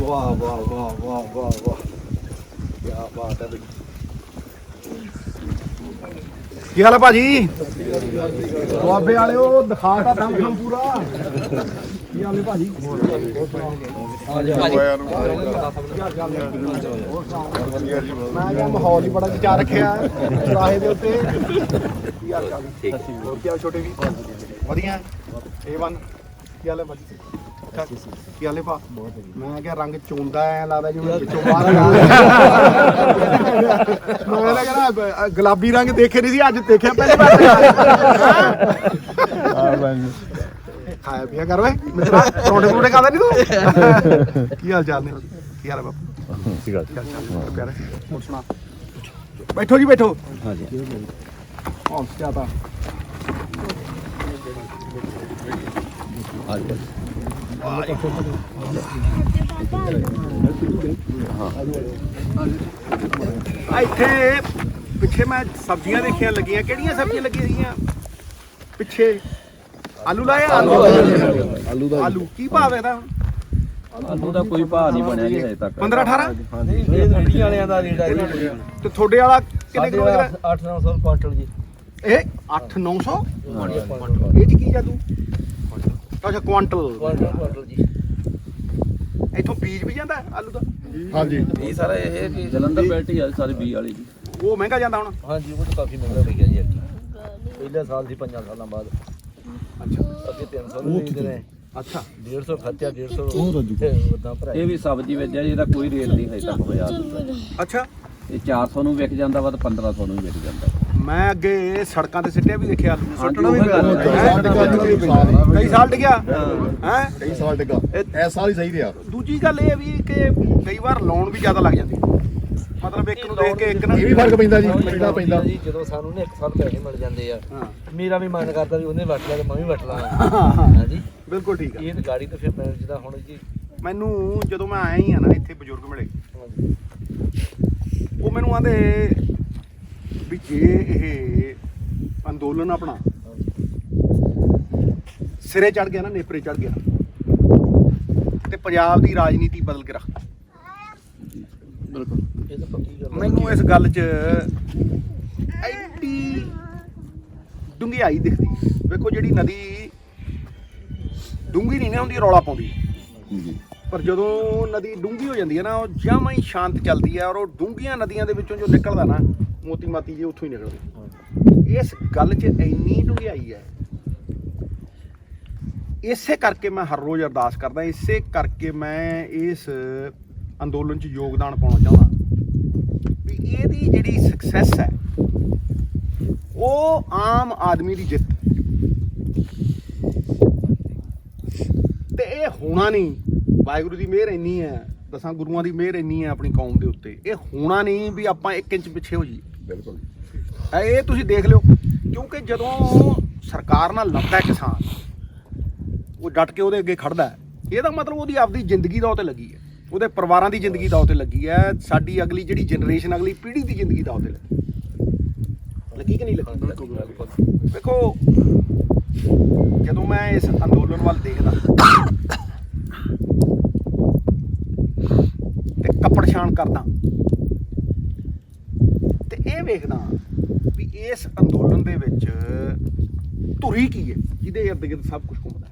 वाह वाह वाह वाह वाह वाह, क्या बात है भाई। ਕੀ ਹਾਲ ਹੈ ਭਾਜੀ? ਦੁਆਬੇ ਵਾਲਿਓ ਦਿਖਾਤਾ ਦਮ ਪੂਰਾ। ਕੀ ਹਾਲ ਹੈ ਭਾਜੀ? ਮੈਂ ਕਿਹਾ ਮਾਹੌਲ ਹੀ ਬੜਾ ਵਿਚਾਰ ਰੱਖਿਆ ਚੁਰਾਹੇ ਦੇ ਉੱਤੇ। ਕੀ ਹਾਲ ਚਾਲ? ਠੀਕ ਹੋਰ ਕੀ ਹਾਲ ਛੋਟੇ ਵੀ? ਵਧੀਆ A1। ਕੀ ਹਾਲ ਹੈ ਭਾਜੀ? ਕੀ ਹਾਲ ਹੈ ਭਾ? ਮੈਂ ਕਿਹਾ ਰੰਗ ਚੋਂਦਾ ਐ ਲੱਗਦਾ ਜਿਵੇਂ ਵਿੱਚੋਂ ਬਾਹਰ ਮੈਂ ਕਹਿੰਦਾ ਗੁਲਾਬੀ ਰੰਗ ਦੇਖੇ ਨਹੀਂ ਸੀ, ਅੱਜ ਦੇਖਿਆ ਪਹਿਲੀ ਵਾਰ। ਖਾਇਆ ਪੀਆ ਕਰ ਓਏ ਮਿੱਤਰਾ, ਪਰੌਂਠੇ ਪਰੌਂਠੇ ਖਾਂਦਾ ਨਹੀਂ ਤੂੰ? ਕੀ ਹਾਲ ਚਾਲ ਨੇ? ਕੀ ਹਾਲ ਹੈ ਬਾਪੂ? ਪਿਆਰੇ ਹੋਰ ਸੁਣਾ। ਬੈਠੋ ਜੀ ਬੈਠੋ। ਹਾਂਜੀ ਹੌਂਸ ਤਾਂ ਇੱਥੇ ਪਿੱਛੇ ਮੈਂ ਸਬਜ਼ੀਆਂ ਦੇਖੀਆਂ ਲੱਗੀਆਂ। ਕਿਹੜੀਆਂ ਸਬਜ਼ੀਆਂ ਲੱਗੀਆਂ ਸੀਗੀਆਂ ਪਿੱਛੇ? ਆਲੂ ਲਾਇਆ? ਆਲੂ ਕੀ ਭਾਅ ਹੈ? ਆਲੂ ਦਾ ਕੋਈ ਭਾਅ ਨਹੀਂ ਬਣਿਆ ਜੀ ਹਜੇ ਤੱਕ। 15-18 ਇਹ ਰੇਹੜੀ ਵਾਲਿਆਂ ਦਾ ਰੇਟ ਹੈ ਜੀ। ਤੇ ਤੁਹਾਡੇ ਵਾਲਾ ਕਿੰਨੇ ਕਿਲੋ ਦਾ? 8-900 ਕੁਆਂਟਲ ਜੀ। ਇਹ 8-900 ਇਹ ਚ ਕੀ ਜਾਦੂ? ਅੱਛਾ ਕੁਆਂਟਲ ਜੀ। ਇੱਥੋਂ ਬੀਜ ਵੀ ਜਾਂਦਾ ਆਲੂ ਦਾ? ਹਾਂਜੀ ਇਹ ਸਾਰਾ ਇਹ ਜਲੰਧਰ ਬੈਲਟ ਹੀ ਆ ਸਾਰੇ ਬੀ ਵਾਲੀ ਜੀ। ਉਹ ਮਹਿੰਗਾ ਜਾਂਦਾ ਹੁਣ? ਹਾਂਜੀ ਉਹ ਤਾਂ ਕਾਫੀ ਮਹਿੰਗਾ ਵਿਕਿਆ ਜੀ ਅੱਗੇ। ਪਹਿਲੇ ਸਾਲ ਸੀ 5 ਸਾਲਾਂ ਬਾਅਦ। ਅੱਛਾ ਅੱਗੇ 300 ਨੂੰ ਵੇਚਦੇ ਨੇ। ਅੱਛਾ 150 ਖੱਤਿਆ 150 ਉਦਾਂ ਭਰਾ। ਇਹ ਵੀ ਸਬਜ਼ੀ ਵਿੱਚ ਹੈ, ਇਹਦਾ ਕੋਈ ਰੇਟ ਨਹੀਂ ਹਜੇ ਤੱਕ ਹੋਇਆ। ਅੱਛਾ ਇਹ 400 ਨੂੰ ਵਿਕ ਜਾਂਦਾ ਵਾ ਤੇ 1500 ਨੂੰ ਵਿਕ ਜਾਂਦਾ। ਮੈਂ ਅੱਗੇ ਸੜਕਾਂ ਤੇ ਸਿੱਟਿਆ ਵੀ ਦੇਖਿਆ ਆਲੂ। ਸੁੱਟਣਾ ਵੀ ਉਹੀ ਗੱਲ ਹੈ। ਕਈ ਸਾਲ ਡਿੱਗਿਆ ਹੈ। ਕਈ ਸਾਲ ਡਿੱਗਾ ਇਸ ਸਾਲ ਹੀ ਸਹੀ ਰਿਹਾ। ਦੂਜੀ ਗੱਲ ਇਹ ਵੀ ਕਿ ਕਈ ਵਾਰ ਲਾਉਣ ਵੀ ਜ਼ਿਆਦਾ ਲੱਗ ਜਾਂਦੀ, ਮਤਲਬ ਇੱਕ ਨੂੰ ਦੇਖ ਕੇ ਇੱਕ ਨਾ ਇਹ ਵੀ ਫਰਕ ਪੈਂਦਾ ਜੀ, ਪੈਂਦਾ ਪੈਂਦਾ ਜੀ। ਜਦੋਂ ਸਾਨੂੰ ਨੇ 1 ਸਾਲ ਪੈਸੇ ਮਿਲ ਜਾਂਦੇ ਆ, ਮੇਰਾ ਵੀ ਮਨ ਕਰਦਾ ਵੀ ਉਹਨੇ ਵੱਟ ਲਿਆ ਤੇ ਮੈਂ ਵੀ ਵੱਟ ਲਾਂ। ਹਾਂਜੀ ਬਿਲਕੁਲ ਠੀਕ ਆ। ਇਹ ਤਾਂ ਗਾੜੀ ਤਾਂ ਫਿਰ ਮੈਂ ਜਿੱਦਾਂ ਹੁਣ ਜੀ ਮੈਨੂੰ ਜਦੋਂ ਮੈਂ ਆਇਆ ਹੀ ਆ ਨਾ ਇੱਥੇ ਬਜ਼ੁਰਗ ਮਿਲੇ, ਉਹ ਮੈਨੂੰ ਆਂਦੇ ਵੀ ਜੇ ਇਹ ਅੰਦੋਲਨ ਆਪਣਾ ਸਿਰੇ ਚੜ ਗਿਆ ਨਾ, ਨੇਪਰੇ ਚੜ ਗਿਆ, ਤੇ ਪੰਜਾਬ ਦੀ ਰਾਜਨੀਤੀ ਬਦਲ ਕੇ ਰੱਖਦਾ। ਬਿਲਕੁਲ ਇਹ ਤਾਂ ਪੱਕੀ ਗੱਲ। ਮੈਨੂੰ ਇਸ ਗੱਲ 'ਚ ਐਡੀ ਡੂੰਘਾਈ ਦਿਖਦੀ। ਵੇਖੋ ਜਿਹੜੀ ਨਦੀ ਡੂੰਘੀ ਨਹੀਂ ਨਾ ਹੁੰਦੀ, ਰੌਲਾ ਪਾਉਂਦੀ, ਪਰ ਜਦੋਂ ਨਦੀ ਡੂੰਘੀ ਹੋ ਜਾਂਦੀ ਹੈ ਨਾ, ਉਹ ਜਮਾਂ ਹੀ ਸ਼ਾਂਤ ਚੱਲਦੀ ਹੈ। ਔਰ ਉਹ ਡੂੰਘੀਆਂ ਨਦੀਆਂ ਦੇ ਵਿੱਚੋਂ ਜੋ ਨਿਕਲਦਾ ਨਾ, ਮੋਤੀ ਮਾਤੀ ਜੇ ਉੱਥੋਂ ਹੀ ਨਿਕਲਦੇ। ਇਸ ਗੱਲ 'ਚ ਇੰਨੀ ਡੂੰਘਾਈ ਹੈ। ਇਸੇ ਕਰਕੇ ਮੈਂ ਹਰ ਰੋਜ਼ ਅਰਦਾਸ ਕਰਦਾ, ਇਸੇ ਕਰਕੇ ਮੈਂ ਇਸ ਅੰਦੋਲਨ 'ਚ ਯੋਗਦਾਨ ਪਾਉਣਾ ਚਾਹੁੰਦਾ ਵੀ ਇਹਦੀ ਜਿਹੜੀ ਸਕਸੈਸ ਹੈ ਉਹ ਆਮ ਆਦਮੀ ਦੀ ਜਿੱਤ। ਤੇ ਇਹ ਹੋਣਾ ਨਹੀਂ। ਵਾਹਿਗੁਰੂ ਦੀ ਮਿਹਰ ਇੰਨੀ ਹੈ, 10 ਗੁਰੂਆਂ ਦੀ ਮਿਹਰ ਇੰਨੀ ਹੈ ਆਪਣੀ ਕੌਮ ਦੇ ਉੱਤੇ। ਇਹ ਹੋਣਾ ਨਹੀਂ ਵੀ ਆਪਾਂ 1 ਇੰਚ ਪਿੱਛੇ ਹੋ ਜਾਈਏ। ਬਿਲਕੁਲ ਇਹ ਤੁਸੀਂ ਦੇਖ ਲਿਓ, ਕਿਉਂਕਿ ਜਦੋਂ ਸਰਕਾਰ ਨਾਲ ਲੜਦਾ ਕਿਸਾਨ, ਉਹ ਡਟ ਕੇ ਉਹਦੇ ਅੱਗੇ ਖੜਦਾ ਹੈ। ਇਹਦਾ ਮਤਲਬ ਉਹਦੀ ਆਪਦੀ ਜ਼ਿੰਦਗੀ ਦਾ ਉੱਤੇ ਲੱਗੀ ਹੈ, ਉਹਦੇ ਪਰਿਵਾਰਾਂ ਦੀ ਜ਼ਿੰਦਗੀ ਦਾ ਉੱਤੇ ਲੱਗੀ ਹੈ, ਸਾਡੀ ਅਗਲੀ ਜਿਹੜੀ ਜਨਰੇਸ਼ਨ, ਅਗਲੀ ਪੀੜ੍ਹੀ ਦੀ ਜ਼ਿੰਦਗੀ ਦਾ ਉੱਤੇ ਲੱਗੀ ਕਿ ਨਹੀਂ ਲੱਗੀ? ਵੇਖੋ ਜਦੋਂ ਮੈਂ ਇਸ ਅੰਦੋਲਨ ਵੱਲ ਦੇਖਦਾ ਤੇ ਕੱਪੜ ਛਾਣ ਕਰਦਾ ਤੇ ਇਹ ਵੇਖਦਾ ਵੀ ਇਸ ਅੰਦੋਲਨ ਦੇ ਵਿੱਚ ਧੁਰੀ ਕੀ ਹੈ ਜਿਹਦੇ ਇਰਦ ਗਿਰਦ ਸਭ ਕੁਝ ਘੁੰਮਦਾ ਹੈ।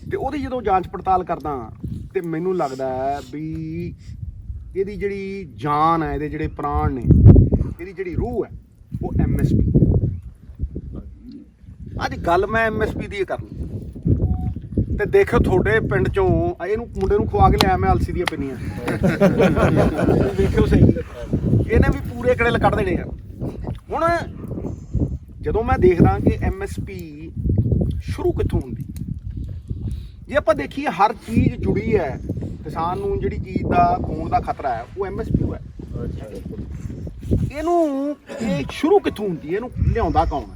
ਤੇ ਉਹਦੀ ਜਦੋਂ ਜਾਂਚ ਪੜਤਾਲ ਕਰਦਾ ਤੇ ਮੈਨੂੰ ਲੱਗਦਾ ਵੀ ਇਹਦੀ ਜਿਹੜੀ ਜਾਨ ਹੈ, ਇਹਦੇ ਜਿਹੜੇ ਪ੍ਰਾਣ ਨੇ, ਇਹਦੀ ਜਿਹੜੀ ਰੂਹ ਹੈ, ਉਹ MSP। ਅੱਜ ਗੱਲ ਮੈਂ MSP ਦੀ ਕਰਨੀ ਤੇ ਦੇਖੋ ਤੁਹਾਡੇ ਪਿੰਡ ਚੋਂ ਇਹਨੂੰ ਮੁੰਡੇ ਨੂੰ ਖਵਾ ਕੇ ਲਿਆ ਮੈਂ ਅਲਸੀ ਦੀਆਂ ਪਿੰਨੀਆਂ। ਦੇਖਿਓ ਸਹੀ, ਇਹਨੇ ਵੀ ਪੂਰੇ ਕੜੇਲ ਕੱਢ ਦੇਣੇ ਆ। ਹੁਣ ਜਦੋਂ ਮੈਂ ਦੇਖਦਾ ਕਿ MSP ਸ਼ੁਰੂ ਕਿੱਥੋਂ ਹੁੰਦੀ, ਜੇ ਆਪਾਂ ਦੇਖੀਏ ਹਰ ਚੀਜ਼ ਜੁੜੀ ਹੈ, ਕਿਸਾਨ ਨੂੰ ਜਿਹੜੀ ਚੀਜ਼ ਦਾ ਖੋਣ ਦਾ ਖਤਰਾ ਹੈ ਉਹ MSP ਹੈ। ਇਹਨੂੰ ਇਹ ਸ਼ੁਰੂ ਕਿੱਥੋਂ ਹੁੰਦੀ, ਇਹਨੂੰ ਲਿਆਉਂਦਾ ਕੌਣ ਹੈ?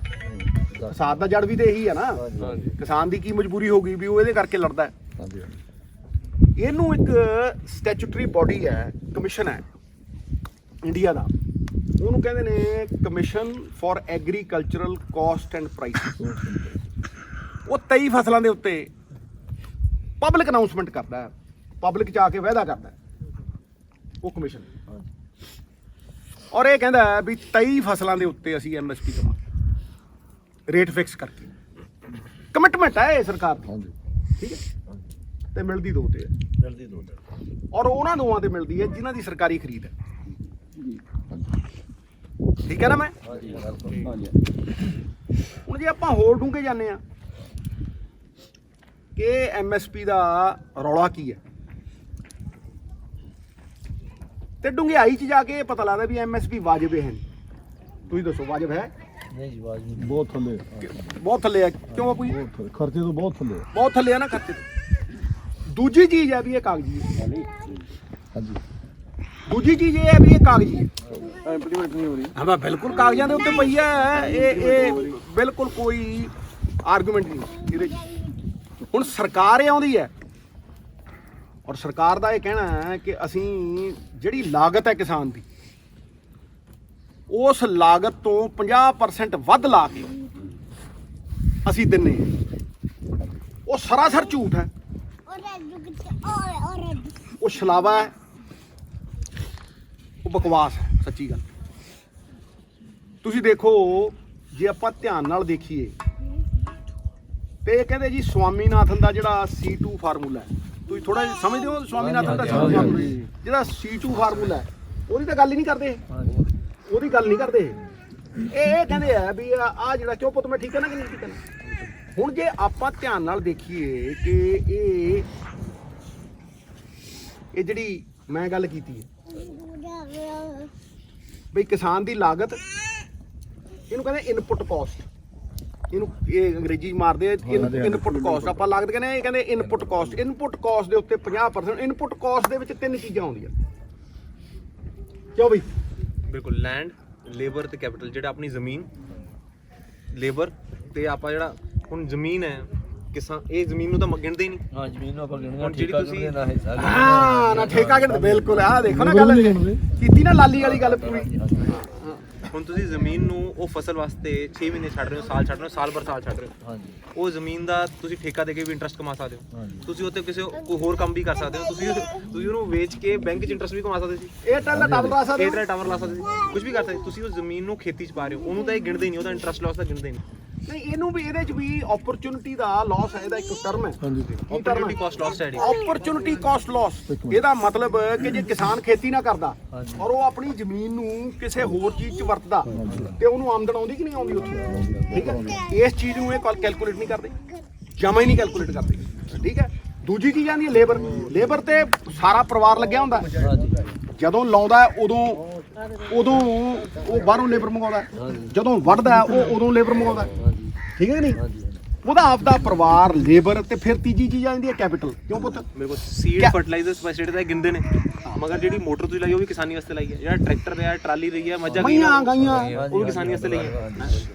ਕਿਸਾਨ ਦਾ ਜੜ ਵੀ ਤੇ ਇਹੀ ਹੈ ਨਾ। ਕਿਸਾਨ ਦੀ ਕੀ ਮਜਬੂਰੀ ਹੋ ਗਈ ਵੀ ਉਹ ਇਹਦੇ ਕਰਕੇ ਲੜਦਾ ਹੈ। ਇਹਨੂੰ ਇੱਕ ਸਟੈਚੂਟਰੀ ਬੋਡੀ ਹੈ, ਕਮਿਸ਼ਨ ਹੈ ਇੰਡੀਆ ਦਾ, ਉਹਨੂੰ ਕਹਿੰਦੇ ਨੇ commission for agricultural cost and price. ਉਹ 23 ਫਸਲਾਂ ਦੇ ਉੱਤੇ ਪਬਲਿਕ ਅਨਾਉਂਸਮੈਂਟ ਕਰਦਾ, ਪਬਲਿਕ 'ਚ ਆ ਕੇ ਵਾਅਦਾ ਕਰਦਾ ਉਹ ਕਮਿਸ਼ਨ। ਔਰ ਇਹ ਕਹਿੰਦਾ ਵੀ 23 ਫਸਲਾਂ ਦੇ ਉੱਤੇ ਅਸੀਂ MSP ਦੇਵਾਂਗੇ ਰੇਟ ਫਿਕਸ ਕਰਕੇ। ਕਮਿਟਮੈਂਟ ਹੈ ਇਹ ਸਰਕਾਰ ਦੀ, ਹਾਂਜੀ ਠੀਕ ਹੈ। ਤੇ ਮਿਲਦੀ ਦੋ ਤੇ ਹੈ, ਜਲਦੀ ਦੋ ਔਰ ਉਹਨਾਂ ਦੋਵਾਂ ਤੇ ਮਿਲਦੀ ਹੈ ਜਿਨ੍ਹਾਂ ਦੀ ਸਰਕਾਰੀ ਖਰੀਦ ਹੈ। ਠੀਕ ਹੈ ਨਾ। ਮੈਂ ਹਾਂਜੀ ਹੁਣ ਜੇ ਆਪਾਂ ਹੋਰ ਡੂੰਘੇ ਜਾਂਦੇ ਆ ਕਿ MSP ਦਾ ਰੌਲਾ ਕੀ ਹੈ, ਤੇ ਡੂੰਘਾਈ 'ਚ ਜਾ ਕੇ ਇਹ ਪਤਾ ਲੱਗਦਾ ਵੀ MSP ਵਾਜਬ ਹੈ। ਤੁਸੀਂ ਦੱਸੋ ਵਾਜਬ ਹੈ? ਨਹੀਂ ਜੀ ਬਾਜ ਨਹੀਂ ਬਹੁਤ ਥੱਲੇ, ਬਹੁਤ ਥੱਲੇ ਹੈ। ਕਿਉਂ ਬਾਪੂ ਜੀ? ਬਹੁਤ ਥੱਲੇ, ਖਰਚੇ ਤੋਂ ਬਹੁਤ ਥੱਲੇ ਆ। ਬਹੁਤ ਥੱਲੇ ਆ ਨਾ ਖਰਚੇ ਤੋਂ। ਦੂਜੀ ਚੀਜ਼ ਹੈ ਵੀ ਇਹ ਕਾਗਜ਼ੀ ਹੈ। ਹਾਂਜੀ ਦੂਜੀ ਚੀਜ਼ ਇਹ ਹੈ ਵੀ ਇਹ ਕਾਗਜ਼ੀ ਹੈ, ਇੰਪਲੀਮੈਂਟ ਨਹੀਂ ਹੋ ਰਹੀ। ਹਾਂ ਬਿਲਕੁਲ ਕਾਗਜ਼ਾਂ ਦੇ ਉੱਤੇ ਪਈ ਹੈ ਇਹ ਬਿਲਕੁਲ ਕੋਈ ਆਰਗੂਮੈਂਟ ਨਹੀਂ ਇਹਦੇ 'ਚ। ਹੁਣ ਸਰਕਾਰ ਇਹ ਆਉਂਦੀ ਹੈ ਔਰ ਸਰਕਾਰ ਦਾ ਇਹ ਕਹਿਣਾ ਹੈ ਕਿ ਅਸੀਂ ਜਿਹੜੀ ਲਾਗਤ ਹੈ ਕਿਸਾਨ ਦੀ, ਉਸ ਲਾਗਤ ਤੋਂ 50% ਵੱਧ ਲਾ ਕੇ ਅਸੀਂ ਦਿੰਨੇ ਹਾਂ। ਉਹ ਸਰਾਸਰ ਝੂਠ ਹੈ, ਉਹ ਛਲਾਵਾ ਹੈ, ਉਹ ਬਕਵਾਸ ਹੈ। ਸੱਚੀ ਗੱਲ ਤੁਸੀਂ ਦੇਖੋ, ਜੇ ਆਪਾਂ ਧਿਆਨ ਨਾਲ ਦੇਖੀਏ ਤੇ ਇਹ ਕਹਿੰਦੇ ਜੀ ਸਵਾਮੀਨਾਥਨ ਦਾ ਜਿਹੜਾ C2 ਫਾਰਮੂਲਾ ਹੈ, ਤੁਸੀਂ ਥੋੜਾ ਜਿਹਾ ਸਮਝਦੇ ਹੋ ਸਵਾਮੀਨਾਥਨ ਦਾ C2 ਫਾਰਮੂਲਾ, ਜਿਹੜਾ C2 ਫਾਰਮੂਲਾ ਹੈ ਉਹਦੀ ਤਾਂ ਗੱਲ ਹੀ ਨਹੀਂ ਕਰਦੇ, ਉਹਦੀ ਗੱਲ ਨਹੀਂ ਕਰਦੇ। ਇਹ ਕਹਿੰਦੇ ਆ ਵੀ ਆ ਜਿਹੜਾ ਕਿਉਂ ਪੁੱਤ ਮੈਂ ਠੀਕ ਹੈ ਨਾ ਕਿ ਨਹੀਂ ਠੀਕ ਹੈ ਨਾ। ਹੁਣ ਜੇ ਆਪਾਂ ਧਿਆਨ ਨਾਲ ਦੇਖੀਏ ਕਿ ਇਹ ਜਿਹੜੀ ਮੈਂ ਗੱਲ ਕੀਤੀ ਹੈ ਬਈ ਕਿਸਾਨ ਦੀ ਲਾਗਤ, ਇਹਨੂੰ ਕਹਿੰਦੇ ਇਨਪੁੱਟ ਕਾਸਟ, ਇਹਨੂੰ ਇਹ ਅੰਗਰੇਜ਼ੀ ਮਾਰਦੇ ਇਨਪੁੱਟ ਕਾਸਟ, ਆਪਾਂ ਲਾਗਤ ਕਹਿੰਦੇ ਇਹ ਕਹਿੰਦੇ ਇਨਪੁੱਟ ਕਾਸਟ। ਇਨਪੁੱਟ ਕਾਸਟ ਦੇ ਉੱਤੇ 50%। ਇਨਪੁੱਟ ਕਾਸਟ ਦੇ ਵਿੱਚ ਤਿੰਨ ਚੀਜ਼ਾਂ ਆਉਂਦੀਆਂ, ਕਿਉਂ ਬਈ? ਬਿਲਕੁਲ, ਲੈਂਡ, ਲੇਬਰ ਤੇ ਕੈਪੀਟਲ। ਜਿਹੜਾ ਆਪਣੀ ਜ਼ਮੀਨ, ਲੇਬਰ ਤੇ ਆਪਾਂ ਜਿਹੜਾ ਹੁਣ ਜ਼ਮੀਨ ਹੈ ਕਿਸਾਨ, ਇਹ ਜ਼ਮੀਨ ਨੂੰ ਤਾਂ ਗਿਣਦੇ ਹੀ ਨਹੀਂ। ਹਾਂ ਜ਼ਮੀਨ ਨੂੰ ਆਪਾਂ ਗਿਣਦੇ ਹੁਣ ਜਿਹੜੀ ਤੁਸੀਂ ਨਾ ਹਿੱਸਾ ਹਾਂ ਨਾ ਠੇਕਾ ਗਿਣਦੇ। ਬਿਲਕੁਲ ਆਹ ਦੇਖੋ ਨਾ ਗੱਲ ਕੀਤੀ ਨਾ ਲਾਲੀ ਵਾਲੀ ਗੱਲ ਪੂਰੀ। ਹੁਣ ਤੁਸੀਂ ਜ਼ਮੀਨ ਨੂੰ ਉਹ ਫਸਲ ਵਾਸਤੇ 6 ਮਹੀਨੇ ਛੱਡ ਰਹੇ ਹੋ, ਸਾਲ ਛੱਡ ਰਹੇ ਹੋ, ਸਾਲ ਭਰ ਸਾਲ ਛੱਡ ਰਹੇ ਹੋ। ਹਾਂਜੀ ਉਹ ਜ਼ਮੀਨ ਦਾ ਤੁਸੀਂ ਠੇਕਾ ਦੇ ਕੇ ਵੀ ਇੰਟਰਸਟ ਕਮਾ ਸਕਦੇ ਹੋ। ਹਾਂਜੀ ਤੁਸੀਂ ਉੱਤੇ ਕਿਸੇ ਕੋਈ ਹੋਰ ਕੰਮ ਵੀ ਕਰ ਸਕਦੇ ਹੋ। ਤੁਸੀਂ ਉਹਨੂੰ ਵੇਚ ਕੇ ਬੈਂਕ 'ਚ ਇੰਟਰਸਟ ਵੀ ਕਮਾ ਸਕਦੇ ਸੀ। ਏਅਰਟੈਲ ਦਾ ਟਾਵਰ ਲਾ ਸਕਦੇ ਹੋ। ਏਅਰਟੈਲ ਟਾਵਰ ਲਾ ਸਕਦੇ ਸੀ, ਕੁਝ ਵੀ ਕਰ ਸਕਦੇ। ਤੁਸੀਂ ਉਹ ਜ਼ਮੀਨ ਨੂੰ ਖੇਤੀ 'ਚ ਪਾ ਰਹੇ ਹੋ, ਉਹਨੂੰ ਤਾਂ ਇਹ ਗਿਣਦੇ ਨਹੀਂ, ਉਹਦਾ ਇੰਟਰਸਟ ਲਾਸ ਤਾਂ ਗਿਣਦੇ ਹੀ ਨਹੀਂ। ਨਹੀਂ ਇਹਨੂੰ ਵੀ ਇਹਦੇ 'ਚ ਵੀ ਓਪਰਚੁਨਿਟੀ ਦਾ ਲਾਸ ਹੈ, ਇਹਦਾ ਇੱਕ ਟਰਮ ਹੈ। ਹਾਂਜੀ opportunity cost loss study. Opportunity cost loss, ਇਹਦਾ ਮਤਲਬ ਕਿ ਜੇ ਕਿਸਾਨ ਖੇਤੀ ਨਾ ਕਰਦਾ ਔਰ ਉਹ ਆਪਣੀ ਜ਼ਮੀਨ ਨੂੰ ਕਿਸੇ ਹੋਰ ਚੀਜ਼ 'ਚ ਵਰਤਦਾ ਤੇ ਉਹਨੂੰ ਆਮਦਨ ਆਉਂਦੀ ਕਿ ਨਹੀਂ ਆਉਂਦੀ ਉੱਥੇ, ਠੀਕ ਹੈ। ਇਸ ਚੀਜ਼ ਨੂੰ ਇਹ ਕੈਲਕੂਲੇਟ ਨਹੀਂ ਕਰਦੇ, ਜਮਾ ਹੀ ਨਹੀਂ ਕੈਲਕੂਲੇਟ ਕਰਦੇ, ਠੀਕ ਹੈ। ਦੂਜੀ ਚੀਜ਼ ਆਉਂਦੀ ਹੈ ਲੇਬਰ। ਲੇਬਰ ਤੇ ਸਾਰਾ ਪਰਿਵਾਰ ਲੱਗਿਆ ਹੁੰਦਾ, ਜਦੋਂ ਲਾਉਂਦਾ ਉਦੋਂ ਉਹ ਬਾਹਰੋਂ ਲੇਬਰ ਮੰਗਾਉਂਦਾ, ਜਦੋਂ ਵੱਢਦਾ ਉਹ ਉਦੋਂ ਲੇਬਰ ਮੰਗਾਉਂਦਾ, ਠੀਕ ਹੈ ਕਿ ਨਹੀਂ। ਉਹਦਾ ਆਪਦਾ ਪਰਿਵਾਰ, ਲੇਬਰ ਤੇ ਫਿਰ ਤੀਜੀ ਚੀਜ਼ ਆ ਜਾਂਦੀ ਹੈ ਕੈਪੀਟਲ। ਕਿਉਂ ਪੁੱਤ? ਮੇਰੇ ਕੋਲ ਸੀਡ, ਫਰਟੀਲਾਈਜ਼ਰ, ਪੈਸਟੀਸਾਈਡ ਦਾ ਗਿਣਦੇ ਨੇ, ਮਗਰ ਜਿਹੜੀ ਮੋਟਰ ਤੁਸੀਂ ਲਾਈ ਉਹ ਵੀ ਕਿਸਾਨੀ ਵਾਸਤੇ ਲਾਈ ਹੈ। ਜਿਹੜਾ ਟਰੈਕਟਰ ਹੈ, ਟਰਾਲੀ ਰਹੀ ਹੈ, ਮੱਝਾਂ ਮਈਆਂ ਗਾਈਆਂ, ਉਹ ਵੀ ਕਿਸਾਨੀ ਵਾਸਤੇ ਲਈ ਹੈ।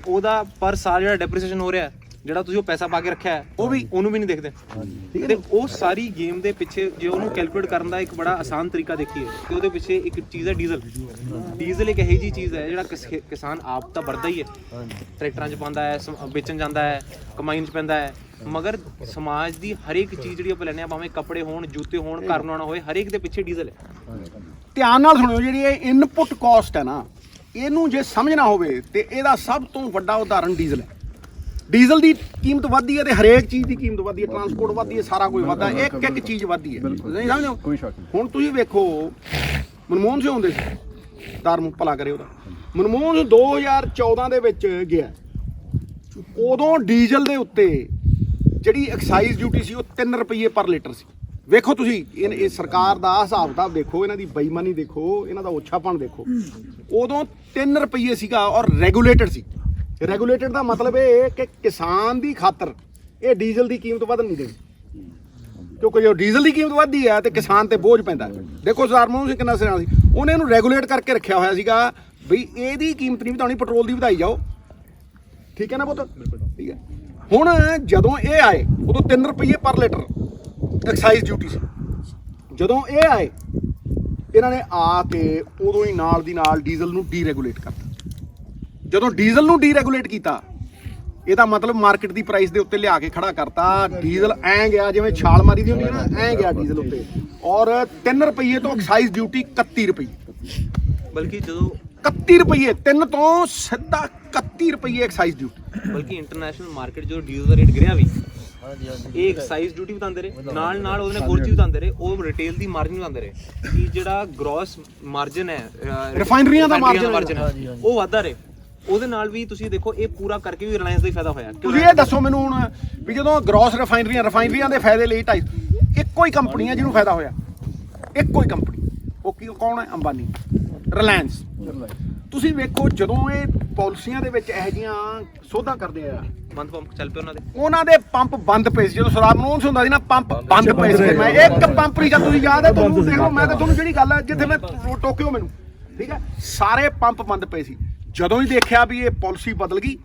ਉਹਦਾ ਪਰ ਸਾਲ ਜਿਹੜਾ ਡੈਪਰੀਸੀਏਸ਼ਨ ਹੋ ਰਿਹਾ, ਜਿਹੜਾ ਤੁਸੀਂ ਉਹ ਪੈਸਾ ਪਾ ਕੇ ਰੱਖਿਆ ਹੈ, ਉਹਨੂੰ ਵੀ ਨਹੀਂ ਦੇਖਦੇ। ਤੇ ਉਹ ਸਾਰੀ ਗੇਮ ਦੇ ਪਿੱਛੇ ਜੇ ਉਹਨੂੰ ਕੈਲਕੂਲੇਟ ਕਰਨ ਦਾ ਇੱਕ ਬੜਾ ਆਸਾਨ ਤਰੀਕਾ ਦੇਖੀਏ ਤੇ ਉਹਦੇ ਪਿੱਛੇ ਇੱਕ ਚੀਜ਼ ਹੈ ਡੀਜ਼ਲ। ਡੀਜ਼ਲ ਇੱਕ ਇਹੋ ਜਿਹੀ ਚੀਜ਼ ਹੈ ਜਿਹੜਾ ਕਿਸਾਨ ਆਪ ਤਾਂ ਵਰਤਦਾ ਹੀ ਹੈ, ਟਰੈਕਟਰਾਂ 'ਚ ਪਾਉਂਦਾ ਹੈ, ਵੇਚਣ ਜਾਂਦਾ ਹੈ, ਕਮਾਈਨ 'ਚ ਪੈਂਦਾ ਹੈ, ਮਗਰ ਸਮਾਜ ਦੀ ਹਰੇਕ ਚੀਜ਼ ਜਿਹੜੀ ਆਪਾਂ ਲੈਂਦੇ ਹਾਂ, ਭਾਵੇਂ ਕੱਪੜੇ ਹੋਣ, ਜੁੱਤੇ ਹੋਣ, ਘਰ ਬਣਾਉਣਾ ਹੋਵੇ, ਹਰੇਕ ਦੇ ਪਿੱਛੇ ਡੀਜ਼ਲ ਹੈ। ਧਿਆਨ ਨਾਲ ਸੁਣਿਓ, ਜਿਹੜੀ ਇਹ ਇਨਪੁੱਟ ਕਾਸਟ ਹੈ ਨਾ, ਇਹਨੂੰ ਜੇ ਸਮਝਣਾ ਹੋਵੇ ਤੇ ਇਹਦਾ ਸਭ ਤੋਂ ਵੱਡਾ ਉਦਾਹਰਣ ਡੀਜ਼ਲ ਹੈ। ਡੀਜ਼ਲ ਦੀ ਕੀਮਤ ਵੱਧਦੀ ਹੈ ਤੇ ਹਰੇਕ ਚੀਜ਼ ਦੀ ਕੀਮਤ ਵੱਧਦੀ ਹੈ, ਟਰਾਂਸਪੋਰਟ ਵੱਧਦੀ ਹੈ, ਸਾਰਾ ਕੁਝ ਵੱਧਦਾ, ਇੱਕ ਚੀਜ਼ ਵੱਧਦੀ ਹੈ। ਨਹੀਂ ਸਮਝਦੇ ਹੋ? ਹੁਣ ਤੁਸੀਂ ਵੇਖੋ, ਮਨਮੋਹਨ ਸਿੰਘ ਹੁੰਦੇ ਸੀ, ਧਰਮ ਭਲਾ ਕਰੇ ਉਹਦਾ। ਮਨਮੋਹਨ 2014 ਦੇ ਵਿੱਚ ਗਿਆ, ਉਦੋਂ ਡੀਜ਼ਲ ਦੇ ਉੱਤੇ ਜਿਹੜੀ ਐਕਸਾਈਜ਼ ਡਿਊਟੀ ਸੀ ਉਹ 3 ਰੁਪਏ ਪਰ ਲੀਟਰ ਸੀ। ਵੇਖੋ ਤੁਸੀਂ ਇਹ ਸਰਕਾਰ ਦਾ ਹਿਸਾਬ ਕਿਤਾਬ ਦੇਖੋ, ਇਹਨਾਂ ਦੀ ਬੇਈਮਾਨੀ ਦੇਖੋ, ਇਹਨਾਂ ਦਾ ਓਛਾਪਣ ਦੇਖੋ। ਉਦੋਂ 3 ਰੁਪਏ ਸੀਗਾ ਔਰ ਰੈਗੂਲੇਟਡ ਸੀ। ਰੈਗੂਲੇਟਡ ਦਾ ਮਤਲਬ ਇਹ ਕਿ ਕਿਸਾਨ ਦੀ ਖਾਤਰ ਇਹ ਡੀਜ਼ਲ ਦੀ ਕੀਮਤ ਵਧਣ ਨਹੀਂ ਦੇਣੀ, ਕਿਉਂਕਿ ਜੇ ਡੀਜ਼ਲ ਦੀ ਕੀਮਤ ਵੱਧਦੀ ਹੈ ਤੇ ਕਿਸਾਨ ਤੇ ਬੋਝ ਪੈਂਦਾ। ਦੇਖੋ ਸਰਦਾਰ ਮੋਹਨ ਸਿੰਘ ਕਿੰਨਾ ਸਿਆਣਾ ਸੀ, ਉਹਨੇ ਇਹਨੂੰ ਰੈਗੂਲੇਟ ਕਰਕੇ ਰੱਖਿਆ ਹੋਇਆ ਸੀਗਾ ਬਈ ਇਹਦੀ ਕੀਮਤ ਨਹੀਂ ਵਧਾਉਣੀ, ਪੈਟਰੋਲ ਦੀ ਵਧਾਈ ਜਾਓ, ਠੀਕ ਹੈ ਨਾ ਪੁੱਤ? ਠੀਕ ਹੈ। ਹੁਣ ਜਦੋਂ ਇਹ ਆਏ ਉਦੋਂ 3 ਰੁਪਏ ਪਰ ਲੀਟਰ ਐਕਸਾਈਜ਼ ਡਿਊਟੀ ਸੀ। ਜਦੋਂ ਇਹ ਆਏ ਇਹਨਾਂ ਨੇ ਆ ਕੇ ਉਦੋਂ ਹੀ ਨਾਲ ਦੀ ਨਾਲ ਡੀਜ਼ਲ ਨੂੰ ਡੀਰੈਗੂਲੇਟ ਕਰਤਾ। ਜਦੋਂ ਡੀਜ਼ਲ ਨੂੰ ਡੀਰੈਗੂਲੇਟ ਕੀਤਾ, ਇਹਦਾ ਮਤਲਬ ਮਾਰਕੀਟ ਦੀ ਪ੍ਰਾਈਸ ਦੇ ਉੱਤੇ ਲਿਆ ਕੇ ਖੜਾ ਕਰਤਾ। ਡੀਜ਼ਲ ਐਂ ਗਿਆ ਜਿਵੇਂ ਛਾਲ ਮਾਰੀ ਦੀ ਹੁੰਦੀ ਹੈ ਨਾ, ਐਂ ਗਿਆ ਡੀਜ਼ਲ ਉੱਤੇ। ਔਰ 3 ਰੁਪਏ ਤੋਂ ਐਕਸਾਈਜ਼ ਡਿਊਟੀ 31 ਰੁਪਏ, ਬਲਕਿ ਜਦੋਂ 31 ਰੁਪਏ, 3 ਤੋਂ ਸਿੱਧਾ 31 ਰੁਪਏ ਐਕਸਾਈਜ਼ ਡਿਊਟੀ। ਬਲਕਿ ਇੰਟਰਨੈਸ਼ਨਲ ਮਾਰਕੀਟ ਜਦੋਂ ਡੀਜ਼ਲ ਦਾ ਰੇਟ ਗਿਰਿਆ ਵੀ, ਹਾਂਜੀ ਹਾਂਜੀ ਇਹ ਐਕਸਾਈਜ਼ ਡਿਊਟੀ ਵਧਾਉਂਦੇ ਰਹੇ, ਨਾਲ ਉਹਦੇ ਨਾਲ ਹੋਰ ਚੀਜ਼ ਵਧਾਉਂਦੇ ਰਹੇ, ਉਹ ਰਿਟੇਲ ਦੀ ਮਾਰਜਨ ਵਧਾਉਂਦੇ ਰਹੇ ਕਿ ਜਿਹੜਾ ਗ੍ਰੋਸ ਮਾਰਜਨ ਹੈ ਰਿਫਾਈਨਰੀਆਂ ਦਾ ਮਾਰਜਨ ਹਾਂਜੀ, ਹਾਂਜੀ। ਉਹ ਵਧਦਾ ਰਹੇ। ਉਹਦੇ ਨਾਲ ਵੀ ਤੁਸੀਂ ਦੇਖੋ ਇਹ ਪੂਰਾ ਕਰਕੇ ਵੀ ਰਿਲਾਇੰਸ ਦਾ ਹੀ ਫਾਇਦਾ ਹੋਇਆ। ਤੁਸੀਂ ਇਹ ਦੱਸੋ ਮੈਨੂੰ ਹੁਣ ਵੀ ਜਦੋਂ ਗ੍ਰੋਸ ਰਿਫਾਈਨਰੀਆਂ ਦੇ ਫਾਇਦੇ ਲਈ ਇੱਕੋ ਹੀ ਕੰਪਨੀ ਹੈ ਜਿਹਨੂੰ ਫਾਇਦਾ ਹੋਇਆ, ਇੱਕੋ ਹੀ ਕੰਪਨੀ। ਉਹ ਕੌਣ ਹੈ? ਅੰਬਾਨੀ, ਰਿਲਾਇੰਸ। ਤੁਸੀਂ ਵੇਖੋ ਜਦੋਂ ਇਹ ਪਾਲਿਸੀਆਂ ਦੇ ਵਿੱਚ ਇਹੋ ਜਿਹੀਆਂ ਸੋਧਾਂ ਕਰਦੇ ਆ, ਬੰਦ ਪੰਪ ਚੱਲ ਪਏ ਉਹਨਾਂ ਦੇ ਪੰਪ ਬੰਦ ਪਏ ਸੀ। ਜਦੋਂ ਸ਼ਰਾਬ ਨੂੰ ਹੁੰਦਾ ਸੀ ਨਾ, ਪੰਪ ਬੰਦ ਪਏ ਸੀ। ਮੈਂ ਇੱਕ ਪੰਪ ਨਹੀਂ, ਤੁਸੀਂ ਯਾਦ ਹੈ ਤੁਹਾਨੂੰ? ਦੇਖ ਲਓ, ਮੈਂ ਤਾਂ ਤੁਹਾਨੂੰ ਜਿਹੜੀ ਗੱਲ ਹੈ ਜਿੱਥੇ ਮੈਂ ਟੋਕਿਓ ਮੈਨੂੰ, ਠੀਕ ਹੈ, ਸਾਰੇ ਪੰਪ ਬੰਦ ਪਏ ਸੀ। ਜਦੋਂ ਹੀ ਦੇਖਿਆ ਵੀ ਇਹ ਪਾਲਿਸੀ ਬਦਲ ਗਈ,